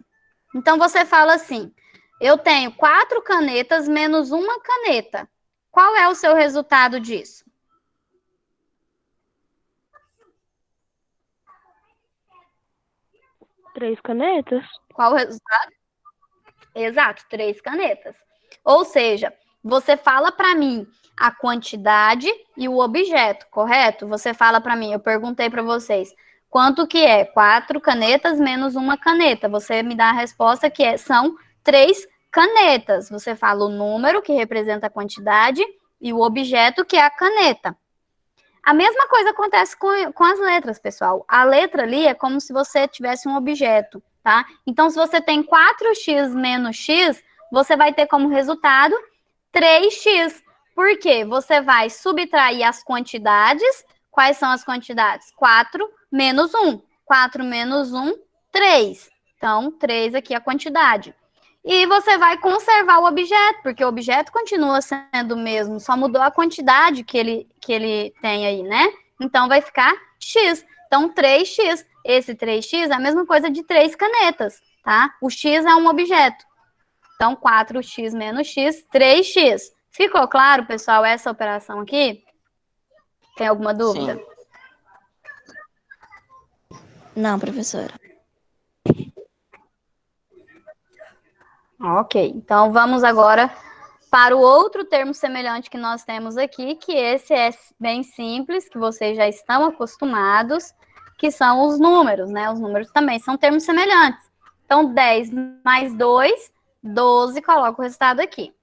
Então, você fala assim, eu tenho 4 canetas menos uma caneta. Qual é o seu resultado disso? Três canetas? Qual o resultado? Exato, 3 canetas. Ou seja, você fala para mim a quantidade e o objeto, correto? Você fala para mim, eu perguntei para vocês, quanto que é 4 canetas menos uma caneta? Você me dá a resposta que são 3 canetas. Você fala o número, que representa a quantidade, e o objeto, que é a caneta. A mesma coisa acontece com as letras, pessoal. A letra ali é como se você tivesse um objeto, tá? Então, se você tem 4x menos x, você vai ter como resultado 3x. Por quê? Você vai subtrair as quantidades. Quais são as quantidades? 4 menos 1. 4 menos 1, 3. Então, 3 aqui é a quantidade. E você vai conservar o objeto, porque o objeto continua sendo o mesmo, só mudou a quantidade que ele tem aí, né? Então, vai ficar x. Então, 3x. Esse 3x é a mesma coisa de 3 canetas, tá? O x é um objeto. Então, 4x menos x, 3x. Ficou claro, pessoal, essa operação aqui? Tem alguma dúvida? Sim. Não, professora. Ok, então vamos agora para o outro termo semelhante que nós temos aqui, que esse é bem simples, que vocês já estão acostumados, que são os números, né? Os números também são termos semelhantes. Então, 10 mais 2, 12, coloca o resultado aqui.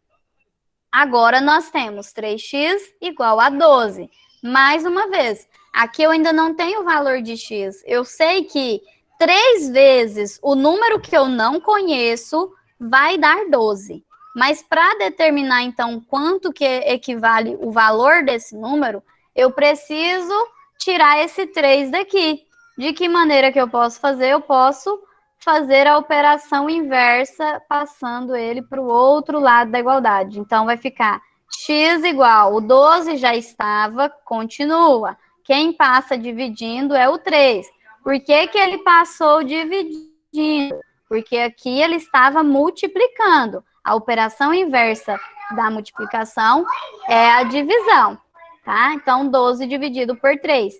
Agora, nós temos 3x igual a 12. Mais uma vez, aqui eu ainda não tenho o valor de x. Eu sei que 3 vezes o número que eu não conheço vai dar 12. Mas para determinar, então, quanto que equivale o valor desse número, eu preciso tirar esse 3 daqui. De que maneira que eu posso fazer? Eu posso fazer a operação inversa, passando ele para o outro lado da igualdade. Então, vai ficar x igual, o 12 já estava, continua. Quem passa dividindo é o 3. Por que que ele passou dividindo? Porque aqui ele estava multiplicando. A operação inversa da multiplicação é a divisão, tá? Então, 12 dividido por 3.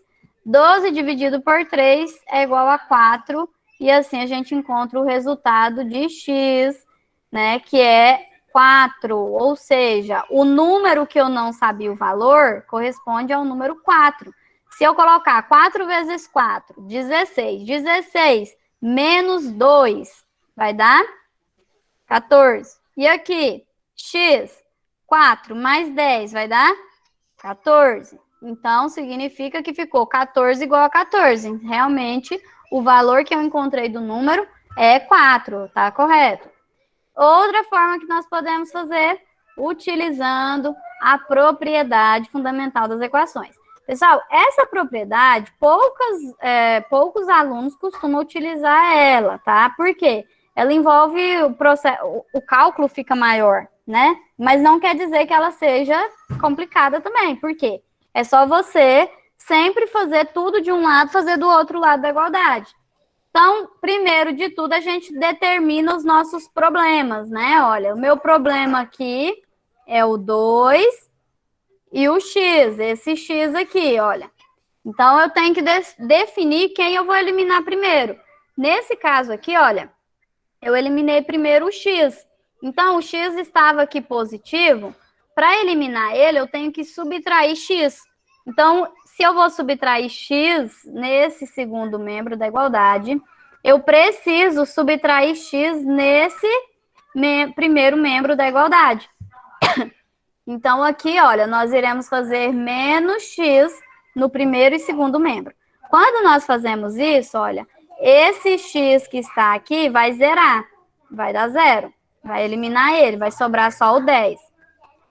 12 dividido por 3 é igual a 4, e assim a gente encontra o resultado de x, né, que é 4, ou seja, o número que eu não sabia o valor corresponde ao número 4. Se eu colocar 4 vezes 4, 16. 16 menos 2 vai dar 14. E aqui, x, 4 mais 10 vai dar 14. Então, significa que ficou 14 igual a 14. Realmente, o valor que eu encontrei do número é 4, tá correto? Outra forma que nós podemos fazer, utilizando a propriedade fundamental das equações. Pessoal, essa propriedade, poucos alunos costumam utilizar ela, tá? Por quê? Ela envolve o processo, o cálculo fica maior, né? Mas não quer dizer que ela seja complicada também. Por quê? É só você sempre fazer tudo de um lado, fazer do outro lado da igualdade. Então, primeiro de tudo, a gente determina os nossos problemas, né? Olha, o meu problema aqui é o 2 e o x, esse x aqui, olha. Então, eu tenho que definir quem eu vou eliminar primeiro. Nesse caso aqui, olha, eu eliminei primeiro o x. Então, o x estava aqui positivo. Para eliminar ele, eu tenho que subtrair x. Então, se eu vou subtrair x nesse segundo membro da igualdade, eu preciso subtrair x nesse primeiro membro da igualdade. Então, aqui, olha, nós iremos fazer menos x no primeiro e segundo membro. Quando nós fazemos isso, olha, esse x que está aqui vai zerar, vai dar 0. Vai eliminar ele, vai sobrar só o 10.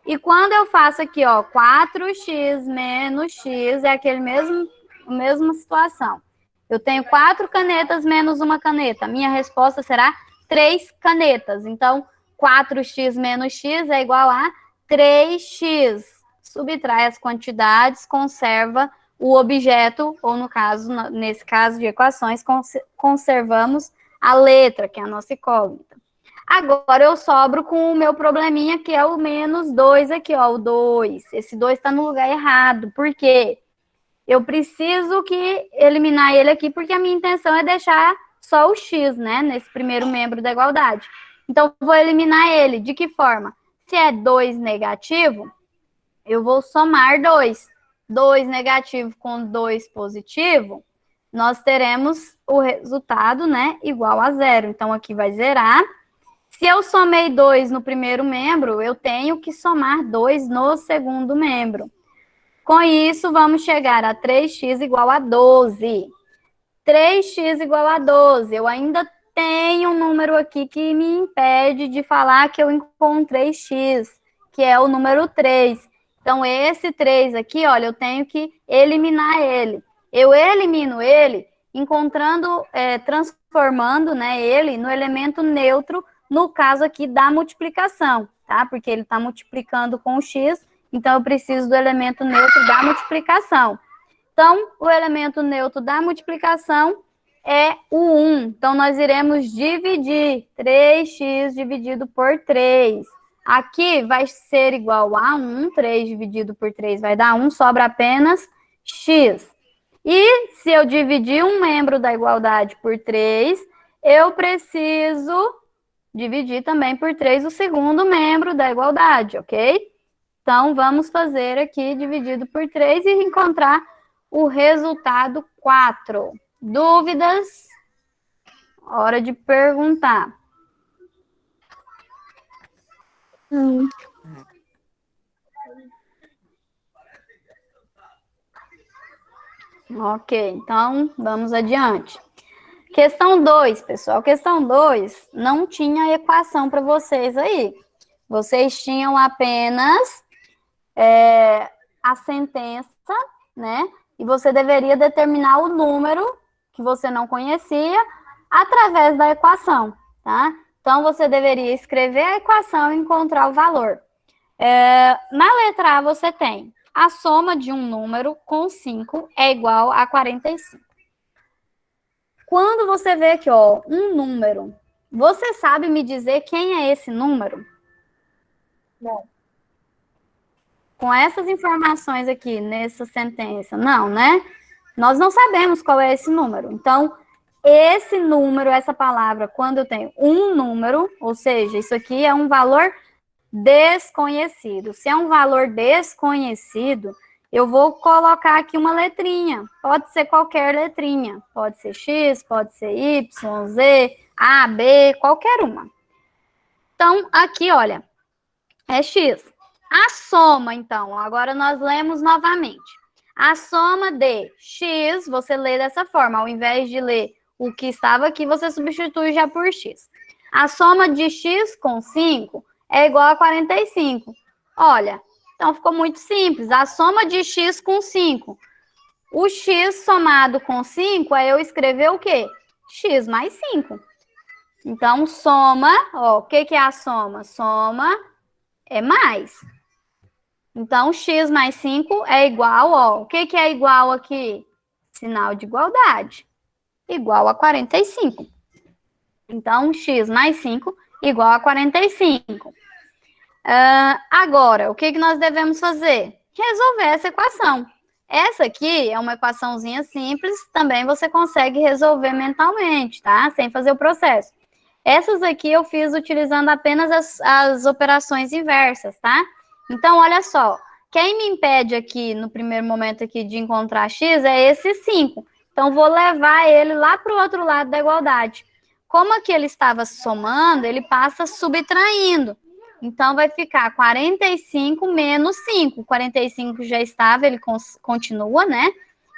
E quando eu faço aqui, ó, 4x menos x, é aquele mesma situação. Eu tenho 4 canetas menos uma caneta. Minha resposta será 3 canetas. Então, 4x menos x é igual a 3x. Subtrai as quantidades, conserva o objeto, ou no caso, nesse caso de equações, conservamos a letra, que é a nossa incógnita. Agora eu sobro com o meu probleminha, que é o menos 2 aqui, ó, o 2. Esse 2 está no lugar errado. Por quê? Eu preciso eliminar ele aqui, porque a minha intenção é deixar só o x, né, nesse primeiro membro da igualdade. Então, eu vou eliminar ele. De que forma? Se é 2 negativo, eu vou somar 2. 2 negativo com 2 positivo, nós teremos o resultado, né, igual a 0. Então, aqui vai zerar. Se eu somei 2 no primeiro membro, eu tenho que somar 2 no segundo membro. Com isso, vamos chegar a 3x igual a 12. 3x igual a 12. Eu ainda tenho um número aqui que me impede de falar que eu encontrei x, que é o número 3. Então, esse 3 aqui, olha, eu tenho que eliminar ele. Eu elimino ele transformando, né, ele no elemento neutro, no caso aqui da multiplicação, tá? Porque ele está multiplicando com o x, então eu preciso do elemento neutro da multiplicação. Então, o elemento neutro da multiplicação é o 1. Então, nós iremos dividir 3x dividido por 3. Aqui vai ser igual a 1, 3 dividido por 3 vai dar 1, sobra apenas x. E se eu dividir um membro da igualdade por 3, eu preciso dividir também por 3 o segundo membro da igualdade, ok? Então, vamos fazer aqui dividido por 3 e encontrar o resultado 4. Dúvidas? Hora de perguntar. Ok, então vamos adiante. Questão 2, pessoal. Questão 2 não tinha equação para vocês aí. Vocês tinham apenas a sentença, né? E você deveria determinar o número que você não conhecia através da equação, tá? Então, você deveria escrever a equação e encontrar o valor. Na letra A, você tem a soma de um número com 5 é igual a 45. Quando você vê aqui, ó, um número, você sabe me dizer quem é esse número? Não. Com essas informações aqui nessa sentença, não, né? Nós não sabemos qual é esse número. Então, esse número, essa palavra, quando eu tenho um número, ou seja, isso aqui é um valor desconhecido. Se é um valor desconhecido, eu vou colocar aqui uma letrinha. Pode ser qualquer letrinha. Pode ser X, pode ser Y, Z, A, B, qualquer uma. Então, aqui, olha, é X. A soma, então, agora nós lemos novamente. A soma de X, você lê dessa forma. Ao invés de ler o que estava aqui, você substitui já por X. A soma de X com 5 é igual a 45. Olha, então ficou muito simples. A soma de X com 5. O X somado com 5 é eu escrever o quê? X mais 5. Então, soma, ó, o que é a soma? Soma é mais. Então, x mais 5 é igual, ó, o que é igual aqui? Sinal de igualdade. Igual a 45. Então, x mais 5 igual a 45. Agora, o que nós devemos fazer? Resolver essa equação. Essa aqui é uma equaçãozinha simples, também você consegue resolver mentalmente, tá? Sem fazer o processo. Essas aqui eu fiz utilizando apenas as operações inversas, tá? Então, olha só, quem me impede aqui, no primeiro momento aqui, de encontrar x é esse 5. Então, vou levar ele lá para o outro lado da igualdade. Como aqui ele estava somando, ele passa subtraindo. Então, vai ficar 45 menos 5. 45 já estava, ele continua, né?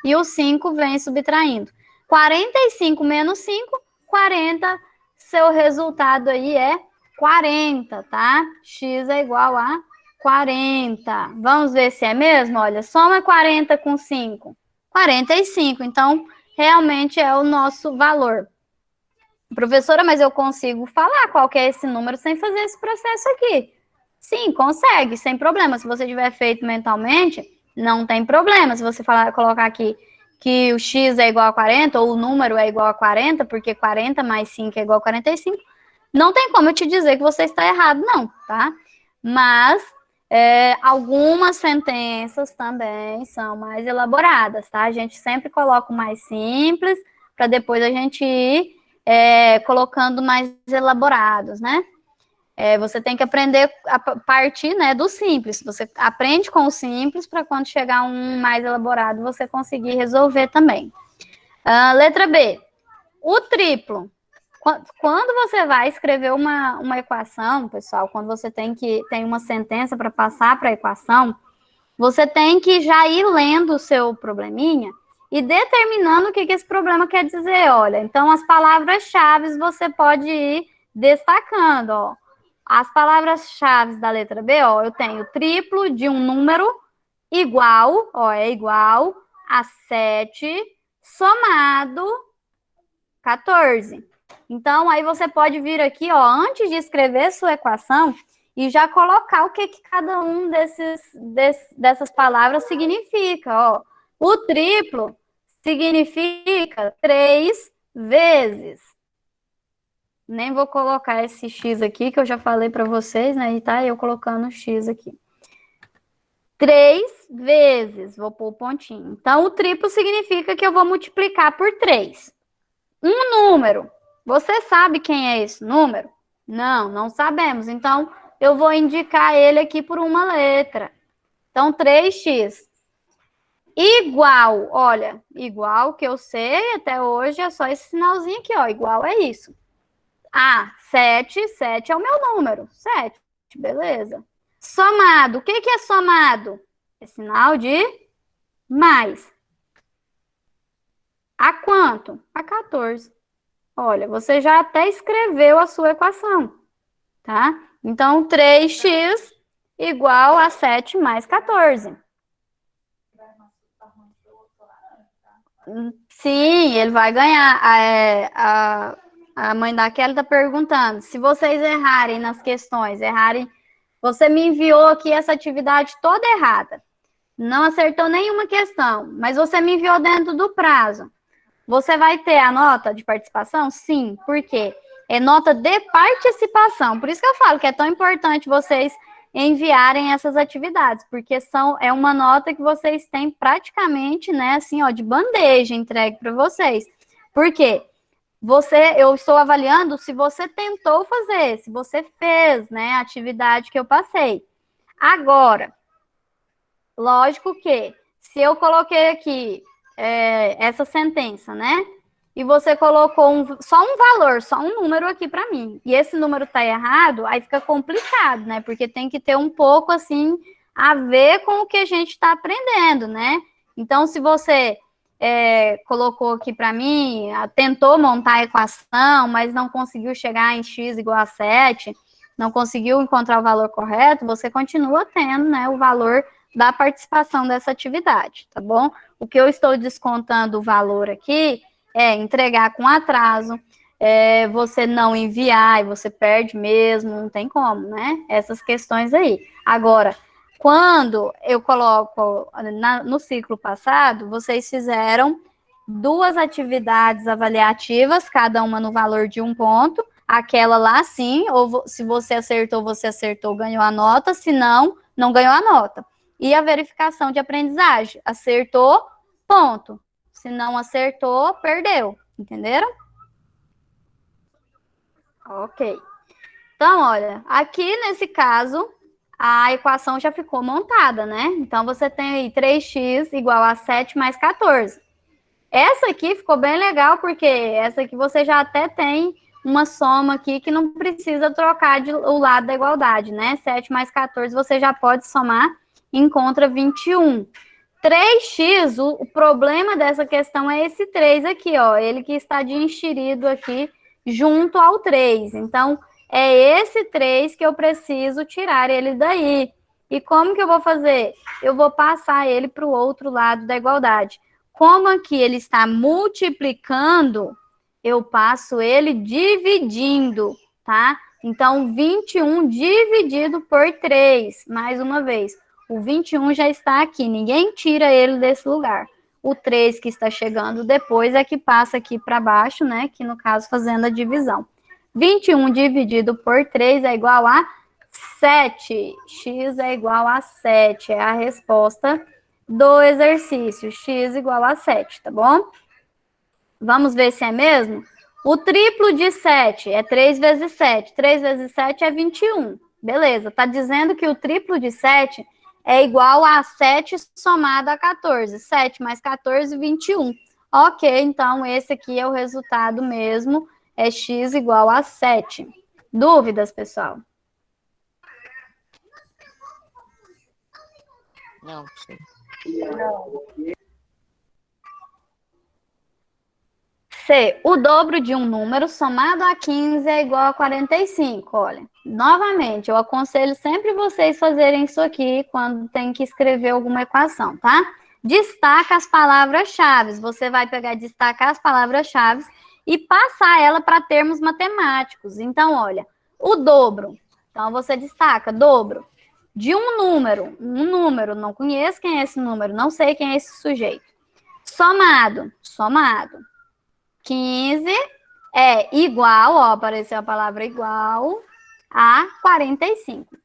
E o 5 vem subtraindo. 45 menos 5, 40. Seu resultado aí é 40, tá? X é igual a 40. Vamos ver se é mesmo? Olha, soma 40 com 5. 45. Então, realmente é o nosso valor. Professora, mas eu consigo falar qual que é esse número sem fazer esse processo aqui. Sim, consegue, sem problema. Se você tiver feito mentalmente, não tem problema. Se você colocar aqui que o x é igual a 40, ou o número é igual a 40, porque 40 mais 5 é igual a 45, não tem como eu te dizer que você está errado, não, tá? Mas algumas sentenças também são mais elaboradas, tá? A gente sempre coloca o mais simples, para depois a gente ir colocando mais elaborados, né? Você tem que aprender a partir, né, do simples. Você aprende com o simples para quando chegar um mais elaborado, você conseguir resolver também. Letra B. O triplo. Quando você vai escrever uma equação, pessoal, quando você tem uma sentença para passar para a equação, você tem que já ir lendo o seu probleminha e determinando o que esse problema quer dizer. Olha, então as palavras-chave você pode ir destacando, ó. As palavras-chave da letra B, ó, eu tenho triplo de um número igual, ó, é igual a 7 somado 14. Então, aí você pode vir aqui, ó, antes de escrever sua equação e já colocar o que cada um dessas palavras significa, ó. O triplo significa 3 vezes. Nem vou colocar esse X aqui, que eu já falei para vocês, né? E tá eu colocando o X aqui. 3 vezes, vou pôr o pontinho. Então, o triplo significa que eu vou multiplicar por 3. Um número. Você sabe quem é esse número? Não, não sabemos. Então, eu vou indicar ele aqui por uma letra. Então, 3x. Igual, olha, igual que eu sei até hoje é só esse sinalzinho aqui, ó. Igual é isso. 7 é o meu número. 7, beleza. Somado, o que é somado? É sinal de mais. A quanto? A 14. Olha, você já até escreveu a sua equação, tá? Então, 3x igual a 7 mais 14. Sim, ele vai ganhar. A mãe da Kelly está perguntando, se vocês errarem nas questões, você me enviou aqui essa atividade toda errada. Não acertou nenhuma questão, mas você me enviou dentro do prazo. Você vai ter a nota de participação? Sim. Por quê? É nota de participação. Por isso que eu falo que é tão importante vocês enviarem essas atividades, porque é uma nota que vocês têm praticamente, né, assim, ó, de bandeja entregue para vocês. Por quê? Eu estou avaliando se você tentou fazer, se você fez, né, a atividade que eu passei. Agora, lógico que, se eu coloquei aqui essa sentença, né, e você colocou só um valor, só um número aqui para mim, e esse número tá errado, aí fica complicado, né, porque tem que ter um pouco, assim, a ver com o que a gente está aprendendo, né. Então, se você colocou aqui para mim, tentou montar a equação, mas não conseguiu chegar em x igual a 7, não conseguiu encontrar o valor correto, você continua tendo, né, o valor da participação dessa atividade, tá bom? O que eu estou descontando o valor aqui é entregar com atraso, você não enviar e você perde mesmo, não tem como, né? Essas questões aí. Agora, quando eu coloco no ciclo passado, vocês fizeram 2 atividades avaliativas, cada uma no valor de 1 ponto, aquela lá sim, ou se você acertou, ganhou a nota, se não, não ganhou a nota. E a verificação de aprendizagem, acertou, ponto. Se não acertou, perdeu, entenderam? Ok. Então, olha, aqui nesse caso, a equação já ficou montada, né? Então, você tem aí 3x igual a 7 mais 14. Essa aqui ficou bem legal, porque essa aqui você já até tem uma soma aqui que não precisa trocar o lado da igualdade, né? 7 mais 14 você já pode somar e encontra 21. 3x, o problema dessa questão é esse 3 aqui, ó. Ele que está de enxerido aqui junto ao 3. Então, é esse 3 que eu preciso tirar ele daí. E como que eu vou fazer? Eu vou passar ele para o outro lado da igualdade. Como aqui ele está multiplicando, eu passo ele dividindo, tá? Então, 21 dividido por 3, mais uma vez. O 21 já está aqui, ninguém tira ele desse lugar. O 3 que está chegando depois é que passa aqui para baixo, né? Que no caso fazendo a divisão. 21 dividido por 3 é igual a 7. X é igual a 7. É a resposta do exercício. X igual a 7, tá bom? Vamos ver se é mesmo? O triplo de 7 é 3 vezes 7. 3 vezes 7 é 21. Beleza, tá dizendo que o triplo de 7 é igual a 7 somado a 14. 7 mais 14, 21. Ok, então esse aqui é o resultado mesmo. É x igual a 7. Dúvidas, pessoal? Não, sim. C. O dobro de um número somado a 15 é igual a 45. Olha, novamente, eu aconselho sempre vocês fazerem isso aqui quando tem que escrever alguma equação, tá? Destaca as palavras-chave. Você vai pegar e destacar as palavras-chave e passar ela para termos matemáticos. Então, olha, o dobro. Então, você destaca dobro de um número, não conheço quem é esse número, não sei quem é esse sujeito. Somado. 15 é igual, ó, apareceu a palavra igual a 45.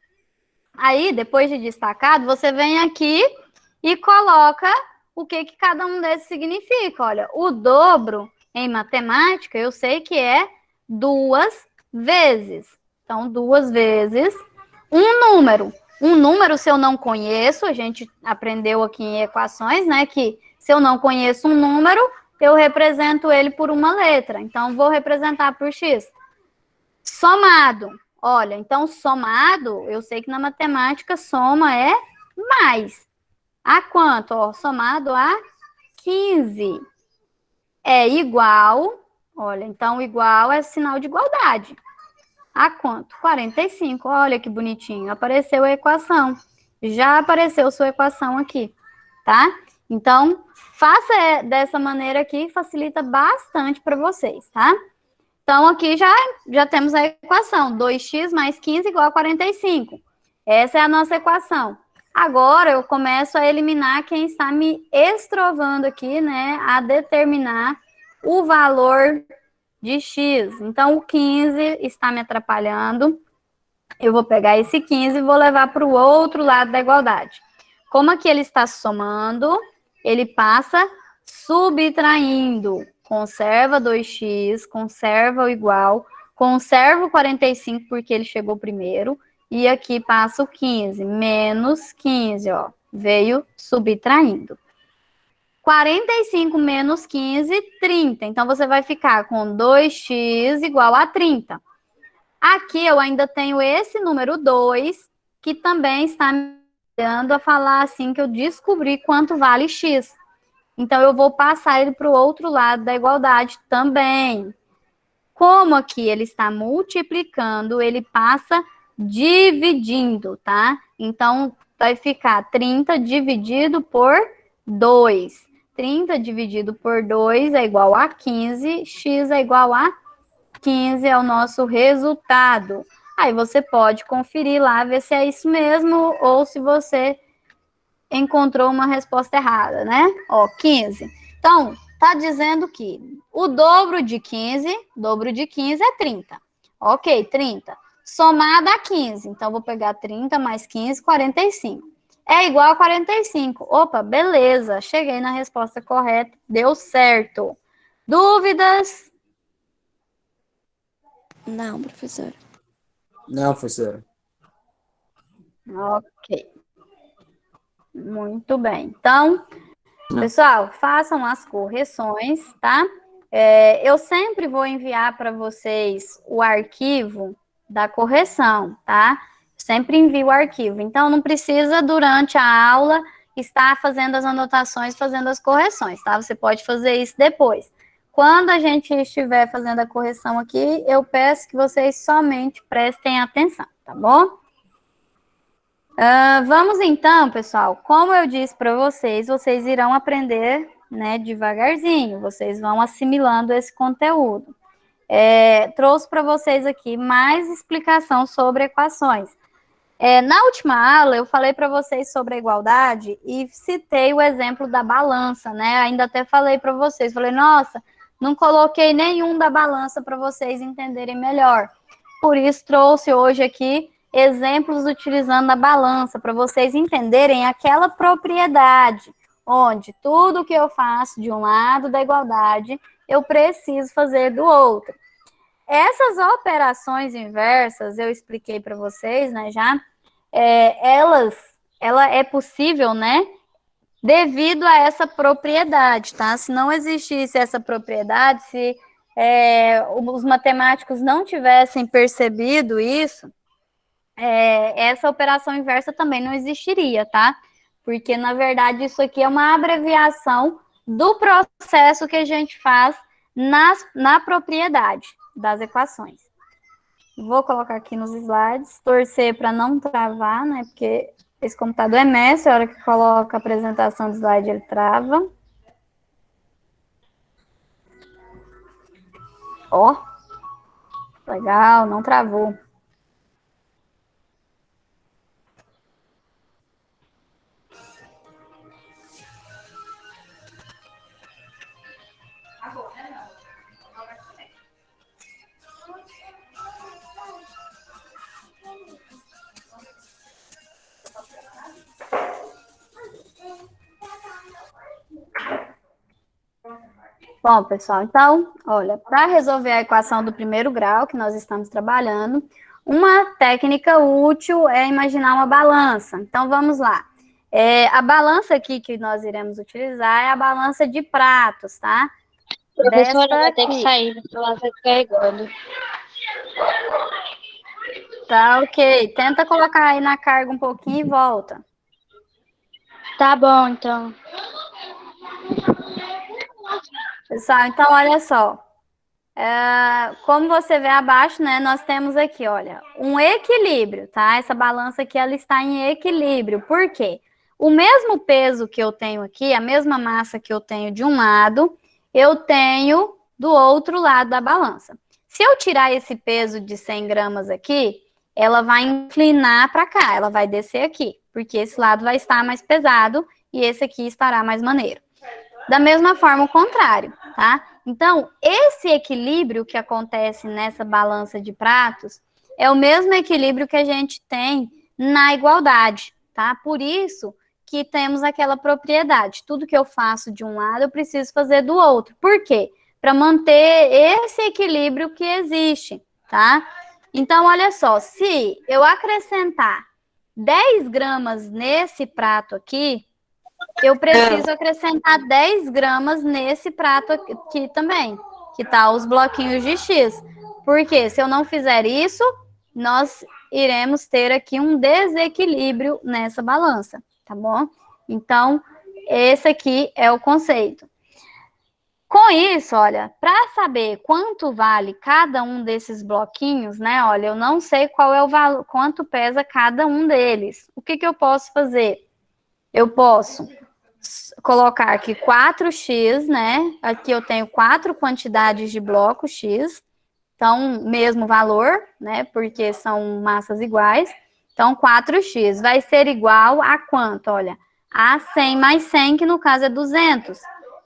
Aí, depois de destacado, você vem aqui e coloca o que cada um desses significa. Olha, o dobro em matemática, eu sei que é 2 vezes. Então, 2 vezes um número. Um número, se eu não conheço, a gente aprendeu aqui em equações, né, que se eu não conheço um número, eu represento ele por uma letra. Então, vou representar por x. Somado. Olha, então, somado, eu sei que na matemática, soma é mais. A quanto? Ó, somado a 15. É igual, olha, então, igual é sinal de igualdade. A quanto? 45. Olha que bonitinho. Apareceu a equação. Já apareceu sua equação aqui, tá? Então, faça dessa maneira aqui, facilita bastante para vocês, tá? Então, aqui já temos a equação. 2x mais 15 igual a 45. Essa é a nossa equação. Agora, eu começo a eliminar quem está me estrovando aqui, né? A determinar o valor de x. Então, o 15 está me atrapalhando. Eu vou pegar esse 15 e vou levar para o outro lado da igualdade. Como aqui ele está somando, ele passa subtraindo. Conserva 2x, conserva o igual, conserva o 45 porque ele chegou primeiro, e aqui passa o 15, menos 15, ó, veio subtraindo. 45 menos 15, 30. Então, você vai ficar com 2x igual a 30. Aqui eu ainda tenho esse número 2, que também está me dando a falar assim que eu descobri quanto vale x. Então, eu vou passar ele para o outro lado da igualdade também. Como aqui ele está multiplicando, ele passa dividindo, tá? Então, vai ficar 30 dividido por 2. 30 dividido por 2 é igual a 15, x é igual a 15 é o nosso resultado. Aí você pode conferir lá, ver se é isso mesmo ou se você encontrou uma resposta errada, né? Ó, 15. Então, tá dizendo que o dobro de 15 é 30. Ok, 30. Somado a 15. Então, vou pegar 30 mais 15, 45. É igual a 45. Opa, beleza. Cheguei na resposta correta. Deu certo. Dúvidas? Não, professora. Não, professora. Ok. Muito bem. Então, pessoal, façam as correções, tá? Eu sempre vou enviar para vocês o arquivo da correção, tá? Sempre envio o arquivo. Então, não precisa, durante a aula, estar fazendo as anotações, fazendo as correções, tá? Você pode fazer isso depois. Quando a gente estiver fazendo a correção aqui, eu peço que vocês somente prestem atenção, tá bom? Vamos então, pessoal, como eu disse para vocês, vocês irão aprender, né, devagarzinho, vocês vão assimilando esse conteúdo. Trouxe para vocês aqui mais explicação sobre equações. Na última aula, eu falei para vocês sobre a igualdade e citei o exemplo da balança, né? Ainda até falei para vocês, falei, nossa, não coloquei nenhum da balança para vocês entenderem melhor. Por isso, trouxe hoje aqui exemplos utilizando a balança, para vocês entenderem aquela propriedade, onde tudo que eu faço de um lado da igualdade, eu preciso fazer do outro. Essas operações inversas, eu expliquei para vocês, né, já, ela é possível, né, devido a essa propriedade, tá? Se não existisse essa propriedade, se os matemáticos não tivessem percebido isso, essa operação inversa também não existiria, tá? Porque, na verdade, isso aqui é uma abreviação do processo que a gente faz na propriedade das equações. Vou colocar aqui nos slides, torcer para não travar, né? Porque esse computador é mestre, a hora que coloca a apresentação do slide, ele trava. Ó, legal, não travou. Bom, pessoal, então, olha, para resolver a equação do primeiro grau que nós estamos trabalhando, uma técnica útil é imaginar uma balança. Então, vamos lá. A balança aqui que nós iremos utilizar é a balança de pratos, tá? Professora, vai ter que sair, porque ela vai carregando. Tá, ok. Tenta colocar aí na carga um pouquinho e volta. Tá bom, então. Pessoal, então, olha só. Como você vê abaixo, né, nós temos aqui, olha, um equilíbrio, tá? Essa balança aqui, ela está em equilíbrio. Por quê? O mesmo peso que eu tenho aqui, a mesma massa que eu tenho de um lado, eu tenho do outro lado da balança. Se eu tirar esse peso de 100 gramas aqui, ela vai inclinar para cá, ela vai descer aqui, porque esse lado vai estar mais pesado e esse aqui estará mais maneiro. Da mesma forma, o contrário, tá? Então, esse equilíbrio que acontece nessa balança de pratos é o mesmo equilíbrio que a gente tem na igualdade, tá? Por isso que temos aquela propriedade. Tudo que eu faço de um lado, eu preciso fazer do outro. Por quê? Para manter esse equilíbrio que existe, tá? Então, olha só, se eu acrescentar 10 gramas nesse prato aqui, eu preciso acrescentar 10 gramas nesse prato aqui também, que tá os bloquinhos de X. Porque se eu não fizer isso, nós iremos ter aqui um desequilíbrio nessa balança, tá bom? Então, esse aqui é o conceito. Com isso, olha, para saber quanto vale cada um desses bloquinhos, né? Olha, eu não sei qual é o valor, quanto pesa cada um deles. O que que eu posso fazer? Eu posso colocar aqui 4x, né? Aqui eu tenho 4 quantidades de bloco X. Então, mesmo valor, né? Porque são massas iguais. Então, 4x vai ser igual a quanto? Olha, a 100 mais 100, que no caso é 200.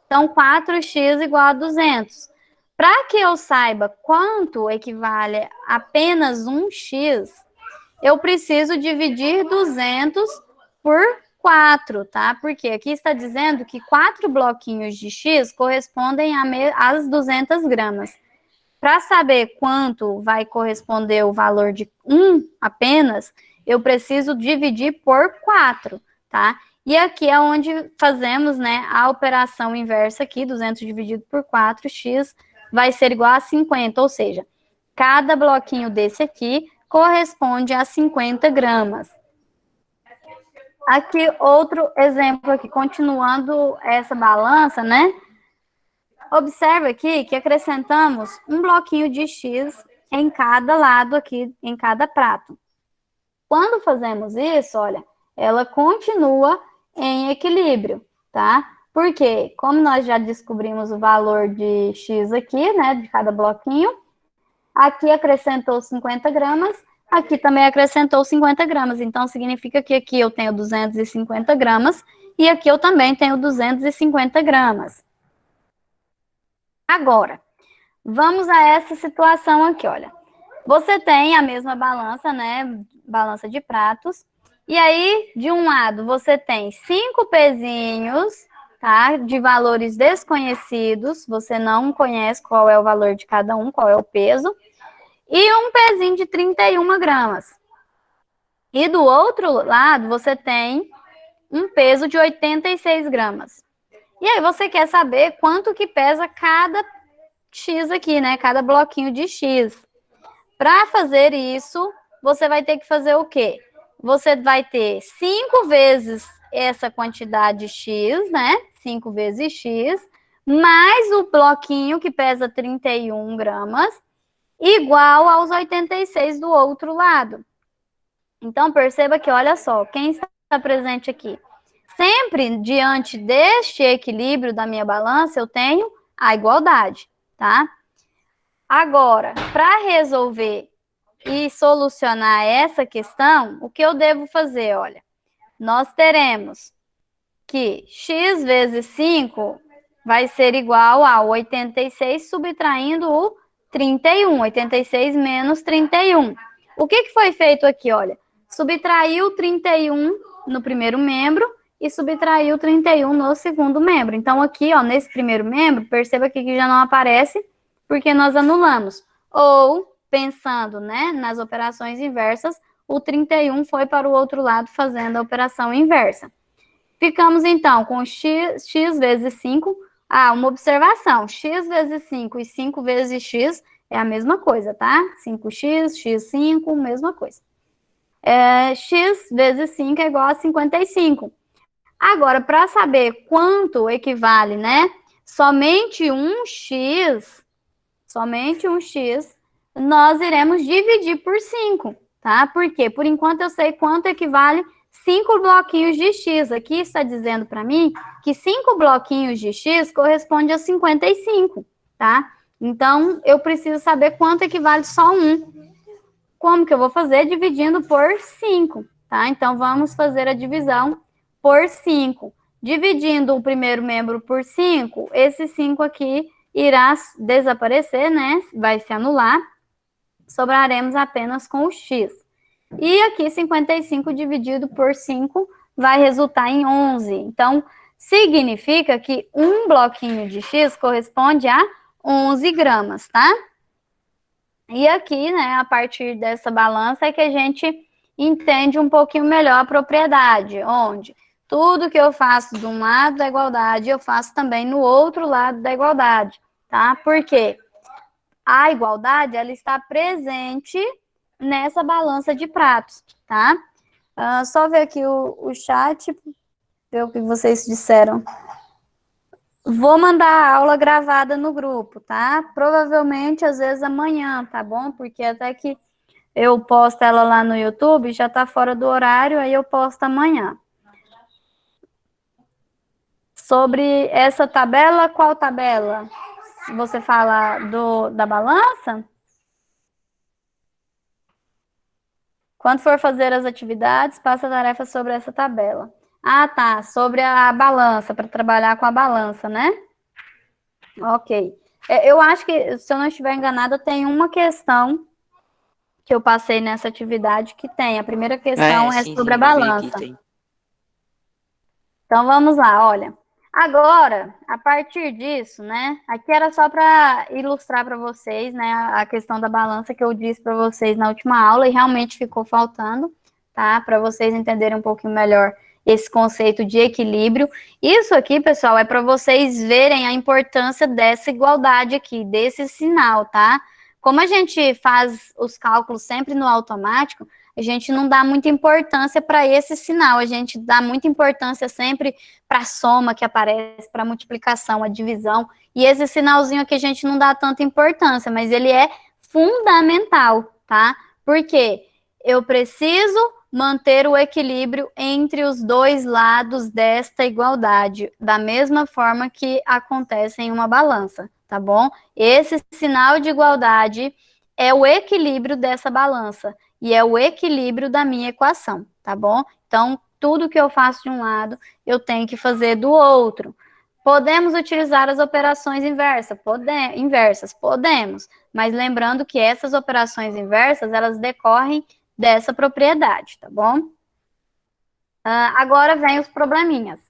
Então, 4x igual a 200. Para que eu saiba quanto equivale a apenas 1x, eu preciso dividir 200 por 4, tá? Porque aqui está dizendo que 4 bloquinhos de x correspondem às 200 gramas. Para saber quanto vai corresponder o valor de 1 apenas, eu preciso dividir por 4, tá? E aqui é onde fazemos, né, a operação inversa aqui, 200 dividido por 4, x vai ser igual a 50, ou seja, cada bloquinho desse aqui corresponde a 50 gramas. Aqui, outro exemplo aqui, continuando essa balança, né? Observa aqui que acrescentamos um bloquinho de X em cada lado aqui, em cada prato. Quando fazemos isso, olha, ela continua em equilíbrio, tá? Porque, como nós já descobrimos o valor de X aqui, né, de cada bloquinho, aqui acrescentou 50 gramas, aqui também acrescentou 50 gramas. Então, significa que aqui eu tenho 250 gramas e aqui eu também tenho 250 gramas. Agora, vamos a essa situação aqui, olha. Você tem a mesma balança, né? Balança de pratos. E aí, de um lado, você tem 5 pezinhos, tá? De valores desconhecidos. Você não conhece qual é o valor de cada um, qual é o peso. E um pezinho de 31 gramas. E do outro lado, você tem um peso de 86 gramas. E aí, você quer saber quanto que pesa cada X aqui, né? Cada bloquinho de X. Para fazer isso, você vai ter que fazer o quê? Você vai ter 5 vezes essa quantidade X, né? 5 vezes X, mais o bloquinho que pesa 31 gramas, igual aos 86 do outro lado. Então, perceba que, olha só, quem está presente aqui? Sempre diante deste equilíbrio da minha balança, eu tenho a igualdade, tá? Agora, para resolver e solucionar essa questão, o que eu devo fazer? Olha, nós teremos que x vezes 5 vai ser igual a 86, subtraindo o 31. 86 menos 31. O que foi feito aqui? Olha, subtraiu 31 no primeiro membro e subtraiu 31 no segundo membro. Então, aqui, ó, nesse primeiro membro, perceba que já não aparece porque nós anulamos. Ou, pensando, né, nas operações inversas, o 31 foi para o outro lado fazendo a operação inversa. Ficamos, então, com x vezes 5. Ah, uma observação. X vezes 5 e 5 vezes x é a mesma coisa, tá? 5x, x5, mesma coisa. X vezes 5 é igual a 55. Agora, para saber quanto equivale, né? Somente um x, nós iremos dividir por 5, tá? Por quê? Por enquanto eu sei quanto equivale 5 bloquinhos de x. Aqui está dizendo para mim que 5 bloquinhos de x corresponde a 55, tá? Então, eu preciso saber quanto equivale só um. Como que eu vou fazer? Dividindo por 5, tá? Então, vamos fazer a divisão por 5. Dividindo o primeiro membro por 5, esse 5 aqui irá desaparecer, né? Vai se anular. Sobraremos apenas com o x. E aqui 55 dividido por 5 vai resultar em 11. Então, significa que um bloquinho de x corresponde a 11 gramas, tá? E aqui, né, a partir dessa balança é que a gente entende um pouquinho melhor a propriedade, onde tudo que eu faço de um lado da igualdade, eu faço também no outro lado da igualdade, tá? Por quê? A igualdade, ela está presente nessa balança de pratos, tá? Só ver aqui o chat, ver o que vocês disseram. Vou mandar a aula gravada no grupo, tá? Provavelmente, às vezes, amanhã, tá bom? Porque até que eu posto ela lá no YouTube, já tá fora do horário, aí eu posto amanhã. Sobre essa tabela, qual tabela? Você fala da balança? Quando for fazer as atividades, passa a tarefa sobre essa tabela. Ah, tá, sobre a balança, para trabalhar com a balança, né? Ok. Eu acho que, se eu não estiver enganada, tem uma questão que eu passei nessa atividade que tem. A primeira questão é Sim, sobre a eu vi aqui, balança. tem. Então, vamos lá, olha. Agora, a partir disso, né? Aqui era só para ilustrar para vocês, né? A questão da balança que eu disse para vocês na última aula e realmente ficou faltando, tá? Para vocês entenderem um pouquinho melhor esse conceito de equilíbrio. Isso aqui, pessoal, é para vocês verem a importância dessa igualdade aqui, desse sinal, tá? Como a gente faz os cálculos sempre no automático, a gente não dá muita importância para esse sinal, a gente dá muita importância sempre para a soma que aparece, para a multiplicação, a divisão, e esse sinalzinho aqui a gente não dá tanta importância, mas ele é fundamental, tá? Porque eu preciso manter o equilíbrio entre os dois lados desta igualdade, da mesma forma que acontece em uma balança, tá bom? Esse sinal de igualdade é o equilíbrio dessa balança e é o equilíbrio da minha equação, tá bom? Então, tudo que eu faço de um lado, eu tenho que fazer do outro. Podemos utilizar as operações inversas? Podemos, mas lembrando que essas operações inversas, elas decorrem dessa propriedade, tá bom? Agora vem os probleminhas.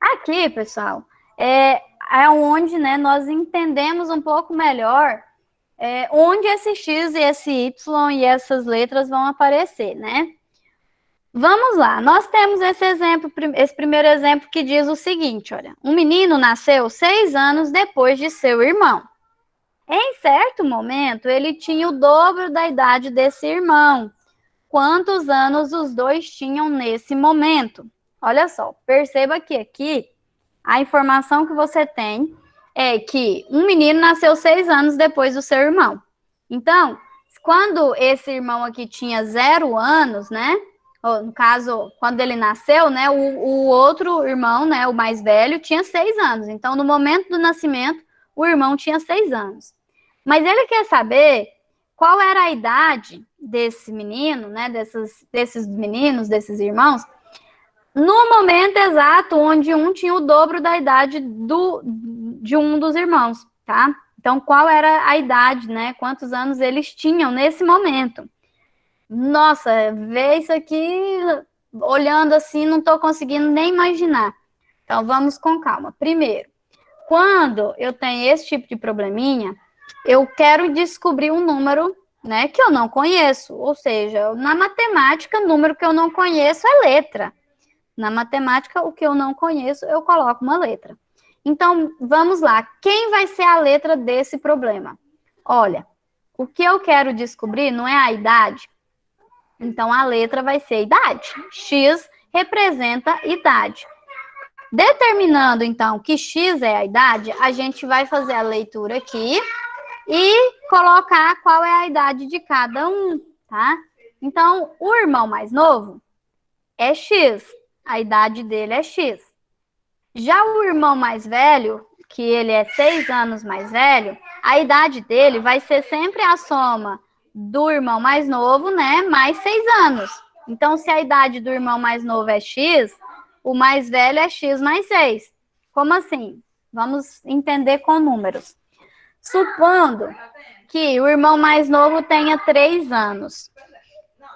Aqui, pessoal, é onde, né, nós entendemos um pouco melhor onde esse X e esse Y e essas letras vão aparecer, né? Vamos lá, nós temos esse exemplo, esse primeiro exemplo que diz o seguinte, olha, um menino nasceu 6 anos depois de seu irmão. Em certo momento, ele tinha o dobro da idade desse irmão. Quantos anos os dois tinham nesse momento? Olha só, perceba que aqui a informação que você tem é que um menino nasceu 6 anos depois do seu irmão. Então, quando esse irmão aqui tinha 0 anos, né? Ou, no caso, quando ele nasceu, né? O outro irmão, né? O mais velho, tinha 6 anos. Então, no momento do nascimento, o irmão tinha 6 anos. Mas ele quer saber qual era a idade desse menino, né? Desses meninos, desses irmãos, no momento exato onde um tinha o dobro da idade de um dos irmãos, tá? Então, qual era a idade, né? Quantos anos eles tinham nesse momento? Nossa, ver isso aqui, olhando assim, não estou conseguindo nem imaginar. Então, vamos com calma. Primeiro, quando eu tenho esse tipo de probleminha, eu quero descobrir um número, né, que eu não conheço. Ou seja, na matemática, número que eu não conheço é letra. Na matemática, o que eu não conheço, eu coloco uma letra. Então, vamos lá. Quem vai ser a letra desse problema? Olha, o que eu quero descobrir não é a idade. Então, a letra vai ser idade. X representa idade. Determinando, então, que X é a idade, a gente vai fazer a leitura aqui e colocar qual é a idade de cada um, tá? Então, o irmão mais novo é X. A idade dele é X. Já o irmão mais velho, que ele é 6 anos mais velho, a idade dele vai ser sempre a soma do irmão mais novo, né, mais 6 anos. Então, se a idade do irmão mais novo é X, o mais velho é X mais 6. Como assim? Vamos entender com números. Supondo que o irmão mais novo tenha 3 anos.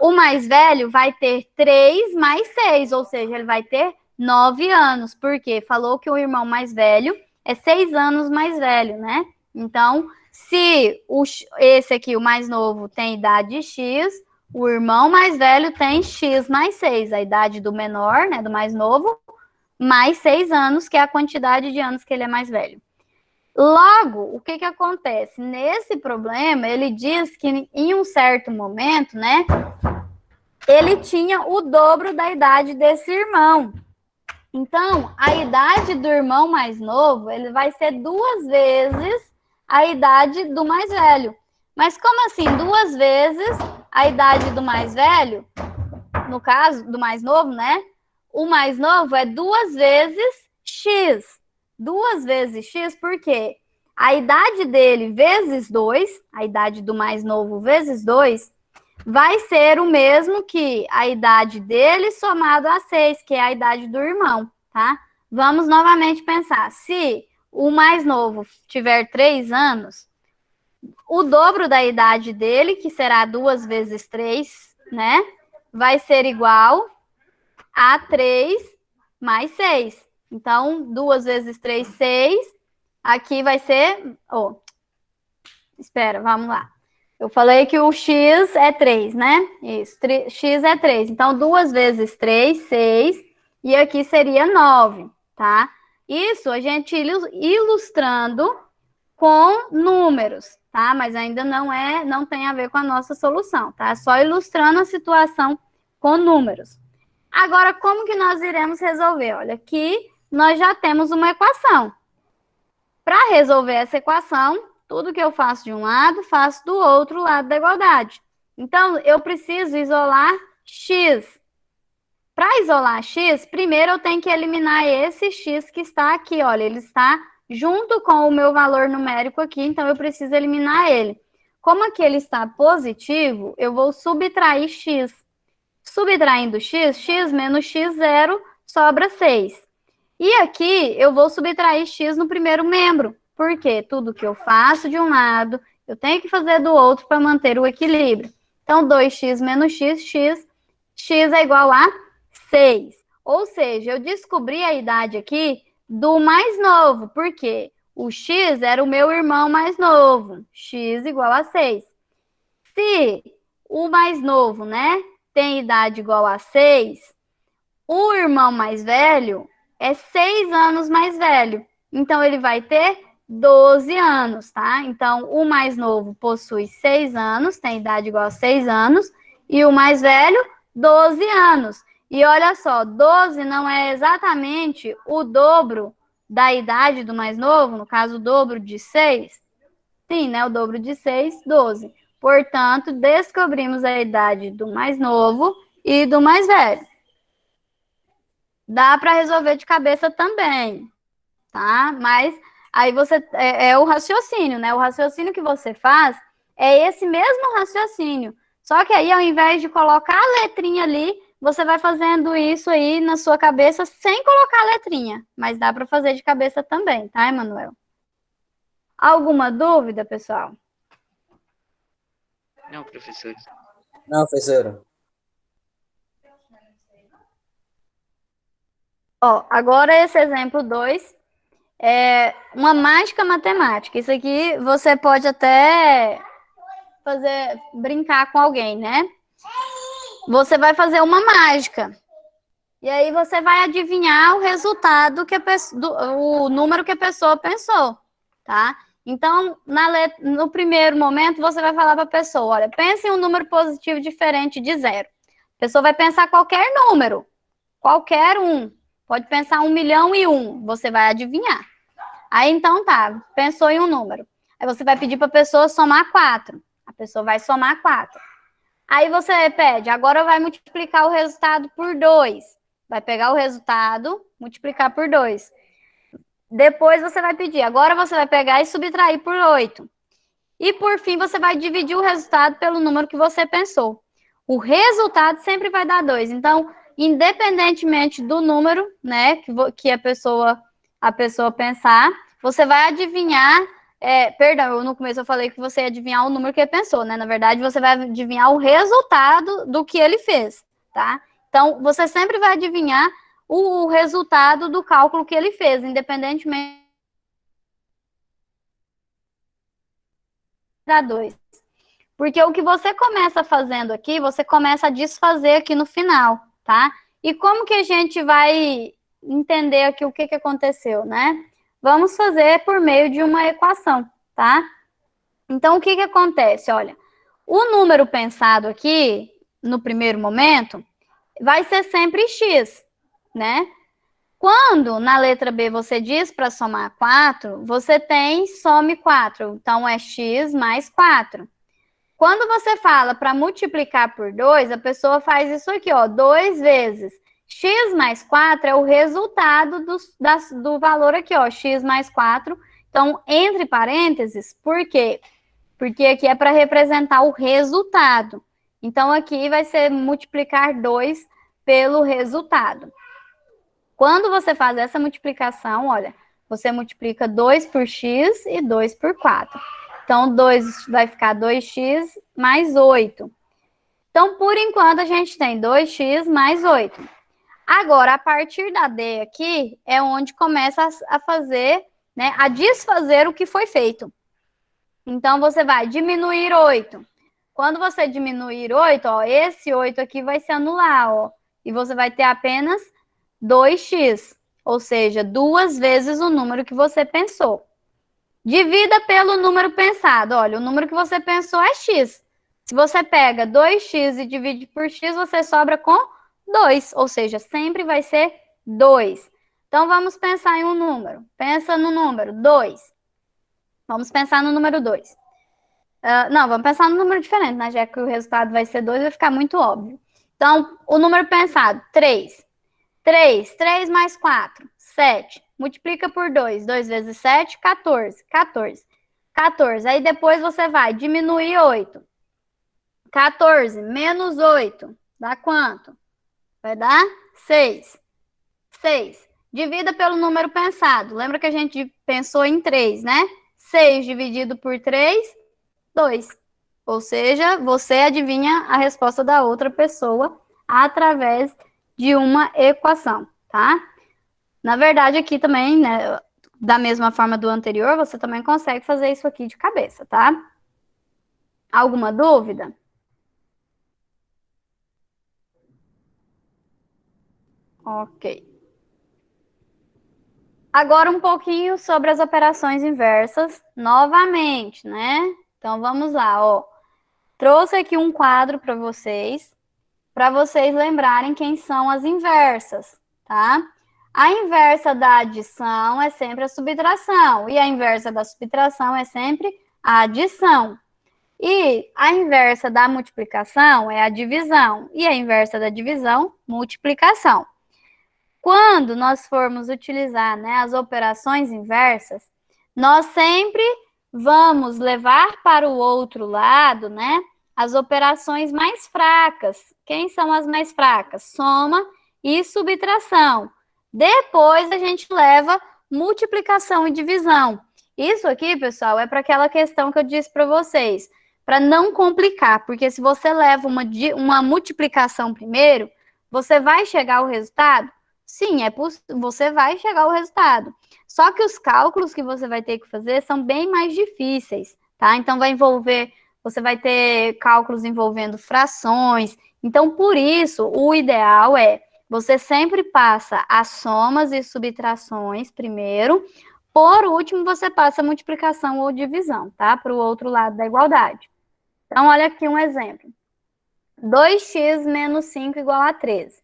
O mais velho vai ter 3 mais 6, ou seja, ele vai ter 9 anos, porque falou que o irmão mais velho é 6 anos mais velho, né? Então, se esse aqui, o mais novo, tem idade X, o irmão mais velho tem X mais 6, a idade do menor, né, do mais novo, mais 6 anos, que é a quantidade de anos que ele é mais velho. Logo, o que acontece? Nesse problema, ele diz que em um certo momento, né, ele tinha o dobro da idade desse irmão. Então, a idade do irmão mais novo, ele vai ser 2 vezes a idade do mais velho. Mas como assim? 2 vezes a idade do mais velho? No caso, do mais novo, né? O mais novo é 2 vezes X. 2 vezes X, porque a idade dele vezes 2, a idade do mais novo vezes 2, vai ser o mesmo que a idade dele somado a 6, que é a idade do irmão, tá? Vamos novamente pensar. Se o mais novo tiver 3 anos, o dobro da idade dele, que será 2 vezes 3, né? Vai ser igual a 3 mais 6. Então, 2 vezes 3, 6. Aqui vai ser... espera, vamos lá. Eu falei que o X é 3, né? Isso, X é 3. Então, 2 vezes 3, 6. E aqui seria 9, tá? Isso a gente ilustrando com números, tá? Mas ainda não tem a ver com a nossa solução, tá? Só ilustrando a situação com números. Agora, como que nós iremos resolver? Olha, aqui nós já temos uma equação. Para resolver essa equação, tudo que eu faço de um lado, faço do outro lado da igualdade. Então, eu preciso isolar x. Para isolar x, primeiro eu tenho que eliminar esse x que está aqui, olha, ele está junto com o meu valor numérico aqui, então eu preciso eliminar ele. Como aqui ele está positivo, eu vou subtrair x. Subtraindo x, x menos x0 sobra 6. E aqui eu vou subtrair x no primeiro membro, porque tudo que eu faço de um lado, eu tenho que fazer do outro para manter o equilíbrio. Então, 2x menos x é igual a 6. Ou seja, eu descobri a idade aqui do mais novo, porque o x era o meu irmão mais novo, x igual a 6. Se o mais novo, né, tem idade igual a 6, o irmão mais velho é 6 anos mais velho. Então, ele vai ter 12 anos, tá? Então, o mais novo possui 6 anos, tem idade igual a 6 anos, e o mais velho, 12 anos. E olha só, 12 não é exatamente o dobro da idade do mais novo, no caso, o dobro de 6? Sim, né? O dobro de 6, 12. Portanto, descobrimos a idade do mais novo e do mais velho. Dá para resolver de cabeça também, tá? Mas aí você é o raciocínio, né? O raciocínio que você faz é esse mesmo raciocínio. Só que aí, ao invés de colocar a letrinha ali, você vai fazendo isso aí na sua cabeça sem colocar a letrinha. Mas dá para fazer de cabeça também, tá, Emanuel? Alguma dúvida, pessoal? Não, professor. Não, professora. Ó, agora esse exemplo 2 é uma mágica matemática. Isso aqui você pode até brincar com alguém, né? Você vai fazer uma mágica. E aí você vai adivinhar o resultado o número que a pessoa pensou, tá? Então, no primeiro momento, você vai falar para a pessoa, olha, pense em um número positivo diferente de 0. A pessoa vai pensar qualquer número, qualquer um. Pode pensar 1.000.001, você vai adivinhar. Aí, então, tá, pensou em um número. Aí você vai pedir para a pessoa somar 4. A pessoa vai somar 4. Aí você pede, agora vai multiplicar o resultado por 2. Vai pegar o resultado, multiplicar por 2. Depois você vai pedir, agora você vai pegar e subtrair por 8. E, por fim, você vai dividir o resultado pelo número que você pensou. O resultado sempre vai dar 2. Então, independentemente do número, né, que a pessoa pensar, você vai adivinhar Perdão, no começo eu falei que você ia adivinhar o número que ele pensou, né? Na verdade, você vai adivinhar o resultado do que ele fez, tá? Então, você sempre vai adivinhar o resultado do cálculo que ele fez, independentemente da 2. Porque o que você começa fazendo aqui, você começa a desfazer aqui no final, tá? E como que a gente vai entender aqui o que aconteceu, né? Vamos fazer por meio de uma equação, tá? Então, o que acontece? Olha, o número pensado aqui, no primeiro momento, vai ser sempre x, né? Quando na letra B você diz para somar 4, você tem some 4, então é x mais 4. Quando você fala para multiplicar por 2, a pessoa faz isso aqui, ó, 2 vezes. X mais 4 é o resultado do valor aqui, ó, x mais 4. Então, entre parênteses, por quê? Porque aqui é para representar o resultado. Então, aqui vai ser multiplicar 2 pelo resultado. Quando você faz essa multiplicação, olha, você multiplica 2 por x e 2 por 4. Então, 2 vai ficar 2x mais 8. Então, por enquanto, a gente tem 2x mais 8. Agora, a partir da D aqui, é onde começa a fazer, né, a desfazer o que foi feito. Então, você vai diminuir 8. Quando você diminuir 8, ó, esse 8 aqui vai se anular, ó. E você vai ter apenas 2x. Ou seja, 2 vezes o número que você pensou. Divida pelo número pensado. Olha, o número que você pensou é x. Se você pega 2x e divide por x, você sobra com 2. Ou seja, sempre vai ser 2. Então, vamos pensar em um número. Pensa no número 2. Vamos pensar no número 2. Não, vamos pensar no número diferente, né? Já que o resultado vai ser 2, vai ficar muito óbvio. Então, o número pensado, 3. 3 mais 4, 7. Multiplica por 2. 2 vezes 7, 14. 14. Aí depois você vai diminuir 8. 14 menos 8. Dá quanto? Vai dar 6. 6. Divida pelo número pensado. Lembra que a gente pensou em 3, né? 6 dividido por 3, 2. Ou seja, você adivinha a resposta da outra pessoa através de uma equação, tá? Na verdade, aqui também, né, da mesma forma do anterior, você também consegue fazer isso aqui de cabeça, tá? Alguma dúvida? Ok. Agora um pouquinho sobre as operações inversas, novamente, né? Então, vamos lá, ó. Trouxe aqui um quadro para vocês lembrarem quem são as inversas, tá? A inversa da adição é sempre a subtração, e a inversa da subtração é sempre a adição. E a inversa da multiplicação é a divisão, e a inversa da divisão, multiplicação. Quando nós formos utilizar, né, as operações inversas, nós sempre vamos levar para o outro lado, né, as operações mais fracas. Quem são as mais fracas? Soma e subtração. Depois a gente leva multiplicação e divisão. Isso aqui, pessoal, é para aquela questão que eu disse para vocês, para não complicar, porque se você leva uma multiplicação primeiro, você vai chegar ao resultado? Sim, você vai chegar ao resultado. Só que os cálculos que você vai ter que fazer são bem mais difíceis, tá? Então, você vai ter cálculos envolvendo frações. Então, por isso, o ideal é você sempre passa as somas e subtrações primeiro. Por último, você passa a multiplicação ou divisão, tá? Para o outro lado da igualdade. Então, olha aqui um exemplo. 2x menos 5 igual a 13.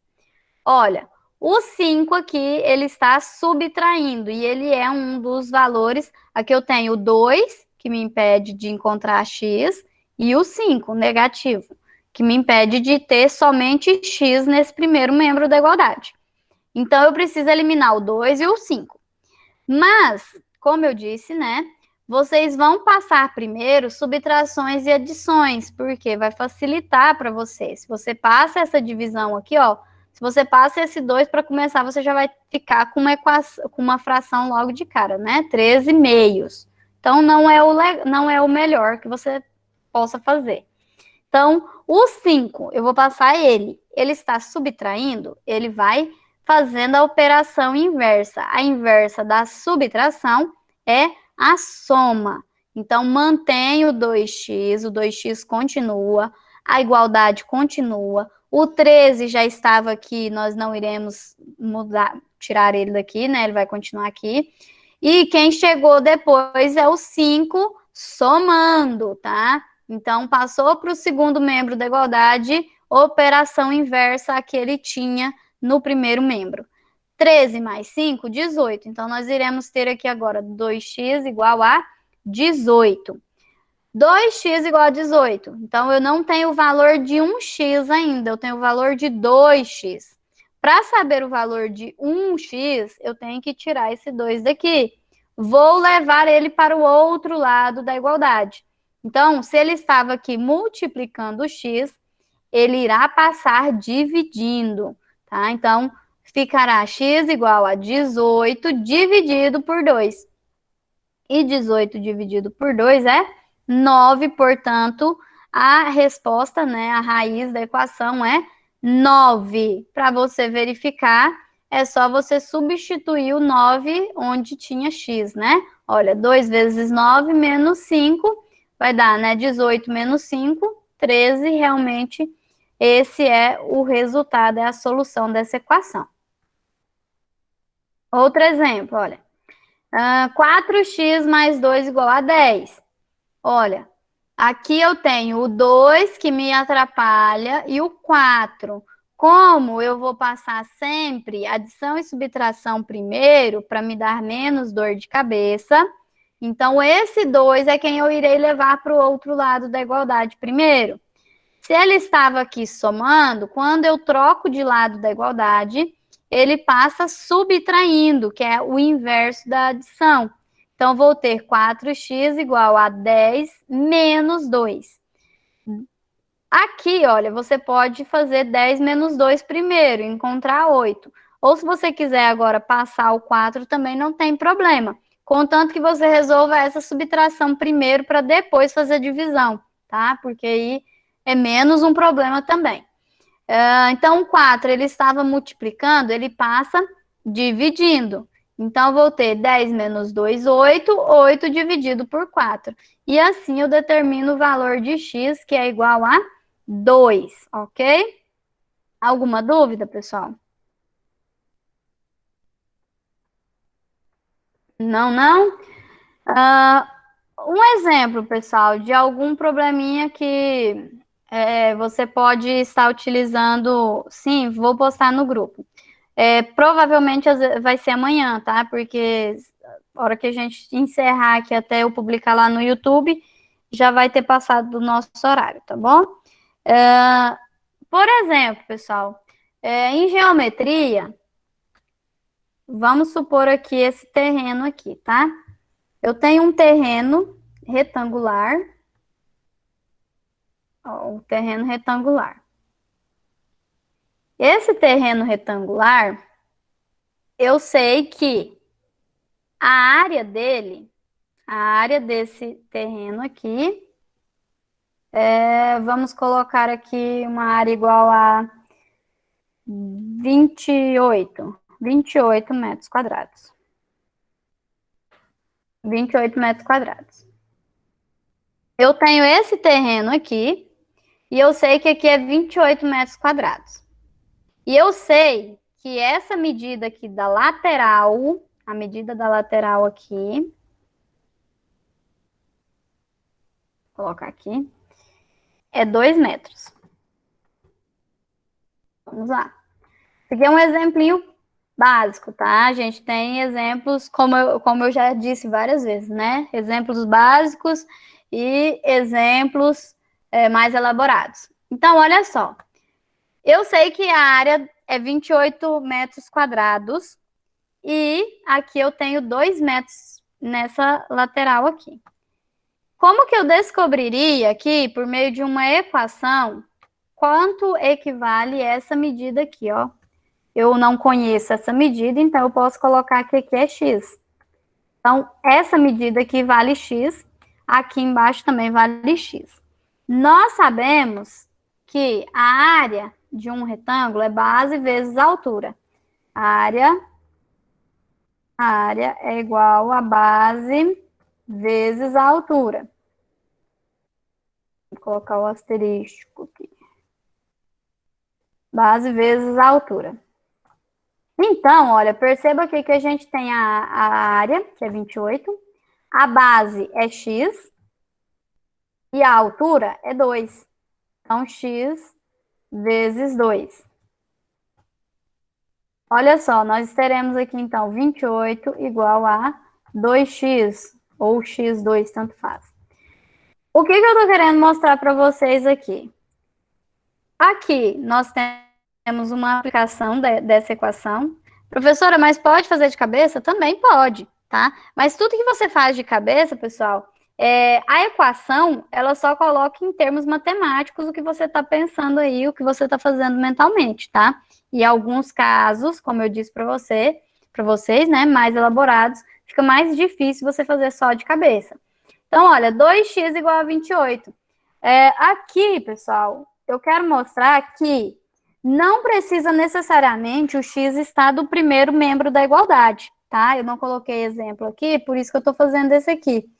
Olha, o 5 aqui, ele está subtraindo, e ele é um dos valores. Aqui eu tenho o 2, que me impede de encontrar x, e o 5, negativo, que me impede de ter somente x nesse primeiro membro da igualdade. Então, eu preciso eliminar o 2 e o 5. Mas, como eu disse, né, vocês vão passar primeiro subtrações e adições, porque vai facilitar para você. Se você passa essa divisão aqui, ó, se você passa esse 2 para começar, você já vai ficar com uma fração logo de cara, né? 13 meios. Então, não é o melhor que você possa fazer. Então, o 5, eu vou passar ele. Ele está subtraindo, ele vai fazendo a operação inversa. A inversa da subtração é a soma. Então, mantém o 2x continua, a igualdade continua. O 13 já estava aqui, nós não iremos mudar, tirar ele daqui, né? Ele vai continuar aqui. E quem chegou depois é o 5 somando, tá? Então, passou para o segundo membro da igualdade, operação inversa a que ele tinha no primeiro membro. 13 mais 5, 18. Então, nós iremos ter aqui agora 2x igual a 18. 2x igual a 18. Então, eu não tenho o valor de 1x ainda, eu tenho o valor de 2x. Para saber o valor de 1x, eu tenho que tirar esse 2 daqui. Vou levar ele para o outro lado da igualdade. Então, se ele estava aqui multiplicando o x, ele irá passar dividindo, tá? Então, ficará x igual a 18 dividido por 2. E 18 dividido por 2 é 9, portanto, a resposta, né, a raiz da equação é 9. Para você verificar, é só você substituir o 9 onde tinha x, né? Olha, 2 vezes 9 menos 5 vai dar, né, 18 menos 5, 13. Realmente, esse é o resultado, é a solução dessa equação. Outro exemplo, olha. 4x mais 2 igual a 10. Olha, aqui eu tenho o 2 que me atrapalha e o 4. Como eu vou passar sempre adição e subtração primeiro, para me dar menos dor de cabeça, então esse 2 é quem eu irei levar para o outro lado da igualdade primeiro. Se ele estava aqui somando, quando eu troco de lado da igualdade, ele passa subtraindo, que é o inverso da adição. Então, vou ter 4x igual a 10 menos 2. Aqui, olha, você pode fazer 10 menos 2 primeiro, encontrar 8. Ou se você quiser agora passar o 4, também não tem problema. Contanto que você resolva essa subtração primeiro para depois fazer a divisão, tá? Porque aí é menos um problema também. Então, o 4, ele estava multiplicando, ele passa dividindo. Então, vou ter 10 menos 2, 8, 8 dividido por 4. E assim eu determino o valor de x, que é igual a 2, ok? Alguma dúvida, pessoal? Não, não? Um exemplo, pessoal, de algum probleminha que você pode estar utilizando. Sim, vou postar no grupo. Provavelmente vai ser amanhã, tá? Porque a hora que a gente encerrar aqui até eu publicar lá no YouTube, já vai ter passado do nosso horário, tá bom? Por exemplo, pessoal, em geometria, vamos supor aqui esse terreno aqui, tá? Eu tenho um terreno retangular. Ó, um terreno retangular. Esse terreno retangular, eu sei que a área dele, a área desse terreno aqui, vamos colocar aqui uma área igual a 28 metros quadrados. 28 metros quadrados. Eu tenho esse terreno aqui, e eu sei que aqui é 28 metros quadrados. E eu sei que essa medida aqui da lateral, a medida da lateral aqui, vou colocar aqui, é 2 metros. Vamos lá. Esse aqui é um exemplinho básico, tá? A gente tem exemplos, como eu já disse várias vezes, né? Exemplos básicos e exemplos mais elaborados. Então, olha só. Eu sei que a área é 28 metros quadrados e aqui eu tenho 2 metros nessa lateral aqui. Como que eu descobriria aqui, por meio de uma equação, quanto equivale essa medida aqui, ó? Eu não conheço essa medida, então eu posso colocar que aqui é x. Então, essa medida aqui vale x, aqui embaixo também vale x. Nós sabemos que a área de um retângulo é base vezes altura. A área é igual a base vezes a altura. Vou colocar o asterístico aqui. Base vezes a altura. Então, olha, perceba aqui que a gente tem a área, que é 28, a base é x e a altura é 2. Então, x vezes 2. Olha só, nós teremos aqui, então, 28 igual a 2x, ou x2, tanto faz. O que eu estou querendo mostrar para vocês aqui? Aqui, nós temos uma aplicação dessa equação. Professora, mas pode fazer de cabeça? Também pode, tá? Mas tudo que você faz de cabeça, pessoal, a equação, ela só coloca em termos matemáticos o que você está pensando aí, o que você está fazendo mentalmente, tá? E alguns casos, como eu disse para vocês, né, mais elaborados, fica mais difícil você fazer só de cabeça. Então, olha, 2x igual a 28. Aqui, pessoal, eu quero mostrar que não precisa necessariamente o x estar do primeiro membro da igualdade, tá? Eu não coloquei exemplo aqui, por isso que eu estou fazendo esse aqui.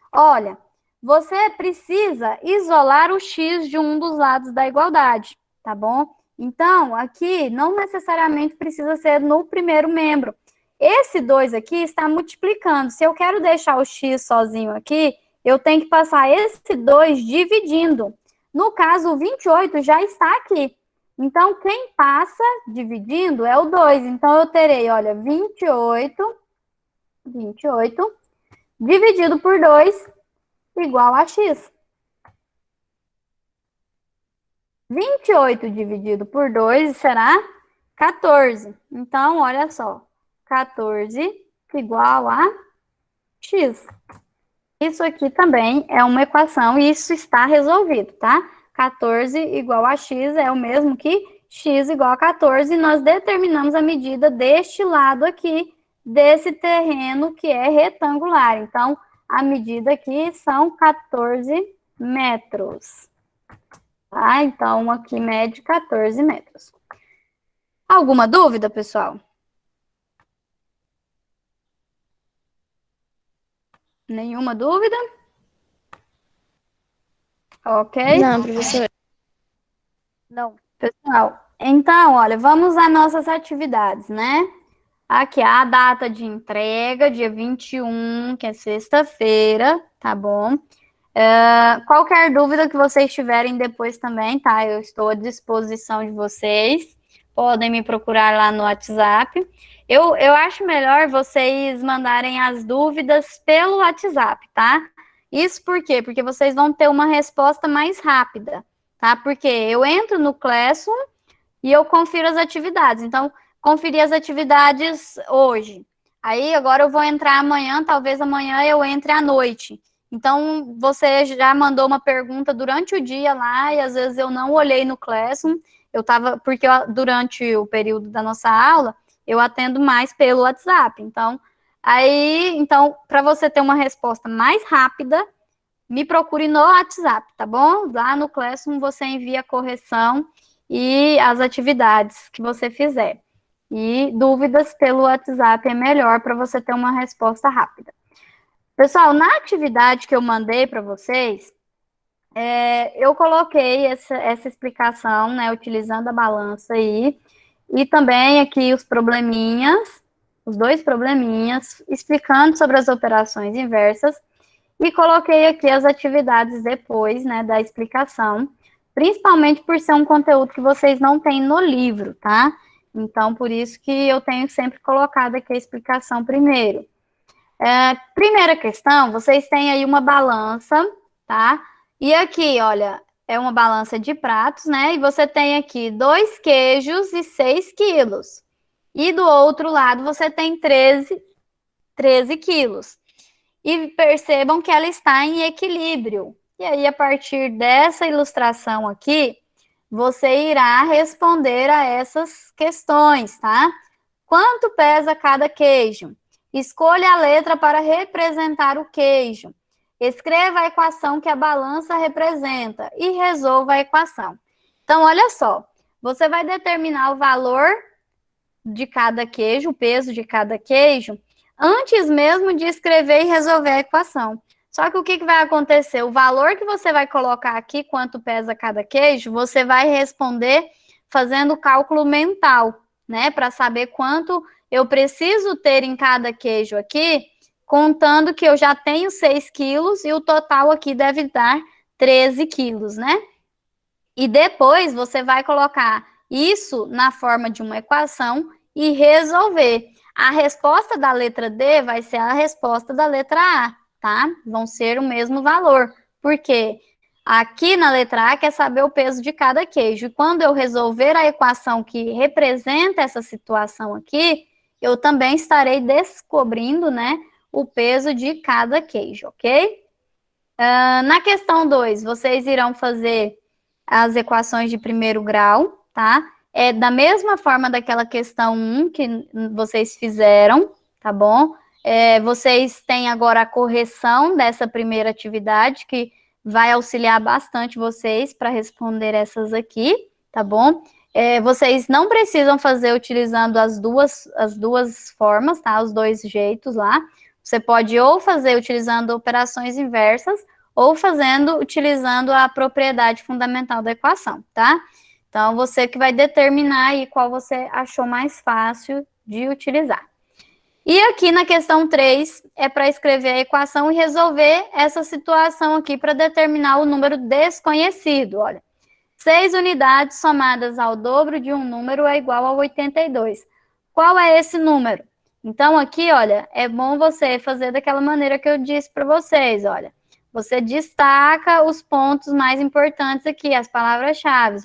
Olha, você precisa isolar o x de um dos lados da igualdade, tá bom? Então, aqui, não necessariamente precisa ser no primeiro membro. Esse 2 aqui está multiplicando. Se eu quero deixar o x sozinho aqui, eu tenho que passar esse 2 dividindo. No caso, o 28 já está aqui. Então, quem passa dividindo é o 2. Então, eu terei, olha, 28 dividido por 2 igual a x. 28 dividido por 2 será 14. Então, olha só, 14 igual a x. Isso aqui também é uma equação e isso está resolvido, tá? 14 igual a x é o mesmo que x igual a 14 e nós determinamos a medida deste lado aqui, desse terreno que é retangular. Então, a medida aqui são 14 metros. Tá? Então, aqui mede 14 metros. Alguma dúvida, pessoal? Nenhuma dúvida? Ok? Não, professora. Não. Pessoal, então, olha, vamos às nossas atividades, né? Aqui, a data de entrega, dia 21, que é sexta-feira, tá bom? Qualquer dúvida que vocês tiverem depois também, tá? Eu estou à disposição de vocês. Podem me procurar lá no WhatsApp. Eu acho melhor vocês mandarem as dúvidas pelo WhatsApp, tá? Isso por quê? Porque vocês vão ter uma resposta mais rápida, tá? Porque eu entro no Classroom e eu confiro as atividades. Então, conferi as atividades hoje. Aí, agora eu vou entrar amanhã, talvez amanhã eu entre à noite. Então, você já mandou uma pergunta durante o dia lá, e às vezes eu não olhei no Classroom, porque durante o período da nossa aula, eu atendo mais pelo WhatsApp. Então, para você ter uma resposta mais rápida, me procure no WhatsApp, tá bom? Lá no Classroom você envia a correção e as atividades que você fizer. E dúvidas pelo WhatsApp é melhor para você ter uma resposta rápida. Pessoal, na atividade que eu mandei para vocês, eu coloquei essa explicação, né, utilizando a balança aí, e também aqui os probleminhas, os 2 probleminhas, explicando sobre as operações inversas, e coloquei aqui as atividades depois, né, da explicação, principalmente por ser um conteúdo que vocês não têm no livro, tá? Então, por isso que eu tenho sempre colocado aqui a explicação primeiro. Primeira questão, vocês têm aí uma balança, tá? E aqui, olha, é uma balança de pratos, né? E você tem aqui 2 queijos e 6 quilos. E do outro lado você tem 13 quilos. E percebam que ela está em equilíbrio. E aí, a partir dessa ilustração aqui, você irá responder a essas questões, tá? Quanto pesa cada queijo? Escolha a letra para representar o queijo. Escreva a equação que a balança representa e resolva a equação. Então, olha só, você vai determinar o valor de cada queijo, o peso de cada queijo, antes mesmo de escrever e resolver a equação. Só que o que vai acontecer? O valor que você vai colocar aqui, quanto pesa cada queijo, você vai responder fazendo o cálculo mental, né? Para saber quanto eu preciso ter em cada queijo aqui, contando que eu já tenho 6 quilos e o total aqui deve dar 13 quilos, né? E depois você vai colocar isso na forma de uma equação e resolver. A resposta da letra D vai ser a resposta da letra A, tá? Vão ser o mesmo valor. Por quê? Aqui na letra A quer saber o peso de cada queijo. E quando eu resolver a equação que representa essa situação aqui, eu também estarei descobrindo, né, o peso de cada queijo, ok? Na questão 2, vocês irão fazer as equações de primeiro grau, tá? É da mesma forma daquela questão 1 que vocês fizeram, tá bom? Vocês têm agora a correção dessa primeira atividade, que vai auxiliar bastante vocês para responder essas aqui, tá bom? Vocês não precisam fazer utilizando as duas formas, tá? Os dois jeitos lá. Você pode ou fazer utilizando operações inversas, ou utilizando a propriedade fundamental da equação, tá? Então, você que vai determinar aí qual você achou mais fácil de utilizar. E aqui na questão 3, é para escrever a equação e resolver essa situação aqui para determinar o número desconhecido. Olha, 6 unidades somadas ao dobro de um número é igual a 82. Qual é esse número? Então, aqui, olha, é bom você fazer daquela maneira que eu disse para vocês, olha. Você destaca os pontos mais importantes aqui, as palavras-chave.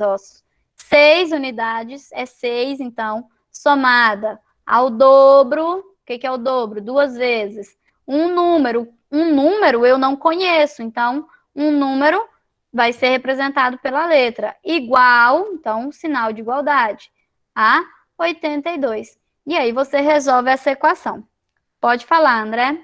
6 unidades é 6, então, somada ao dobro. O que é o dobro? 2 vezes. Um número eu não conheço, então, um número vai ser representado pela letra igual, então, sinal de igualdade, a 82. E aí você resolve essa equação. Pode falar, André.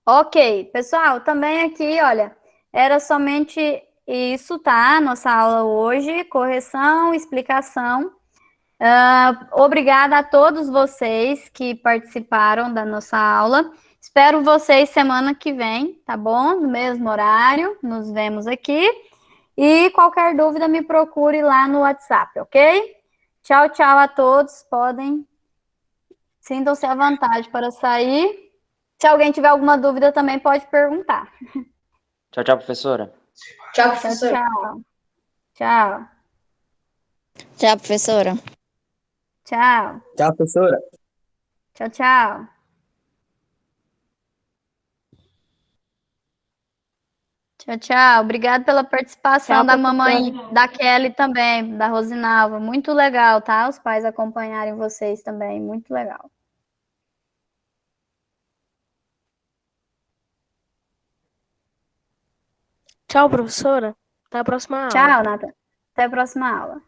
Ok, pessoal, também aqui, olha, era somente isso, tá? Nossa aula hoje, correção, explicação. Obrigada a todos vocês que participaram da nossa aula. Espero vocês semana que vem, tá bom? No mesmo horário, nos vemos aqui. E qualquer dúvida, me procure lá no WhatsApp, ok? Tchau, tchau a todos. Sintam-se à vontade para sair. Se alguém tiver alguma dúvida, também pode perguntar. Tchau, tchau, professora. Tchau, Tchau, professor. tchau. Tchau. Tchau, professora. Tchau. Tchau, professora. Tchau, tchau. Tchau, tchau. Obrigada pela participação Tchau, da professora. mamãe, da Kelly também, da Rosinalva. Muito legal, tá? Os pais acompanharem vocês também. Muito legal. Tchau, professora. Até a próxima aula. Tchau, Nathan. Até a próxima aula.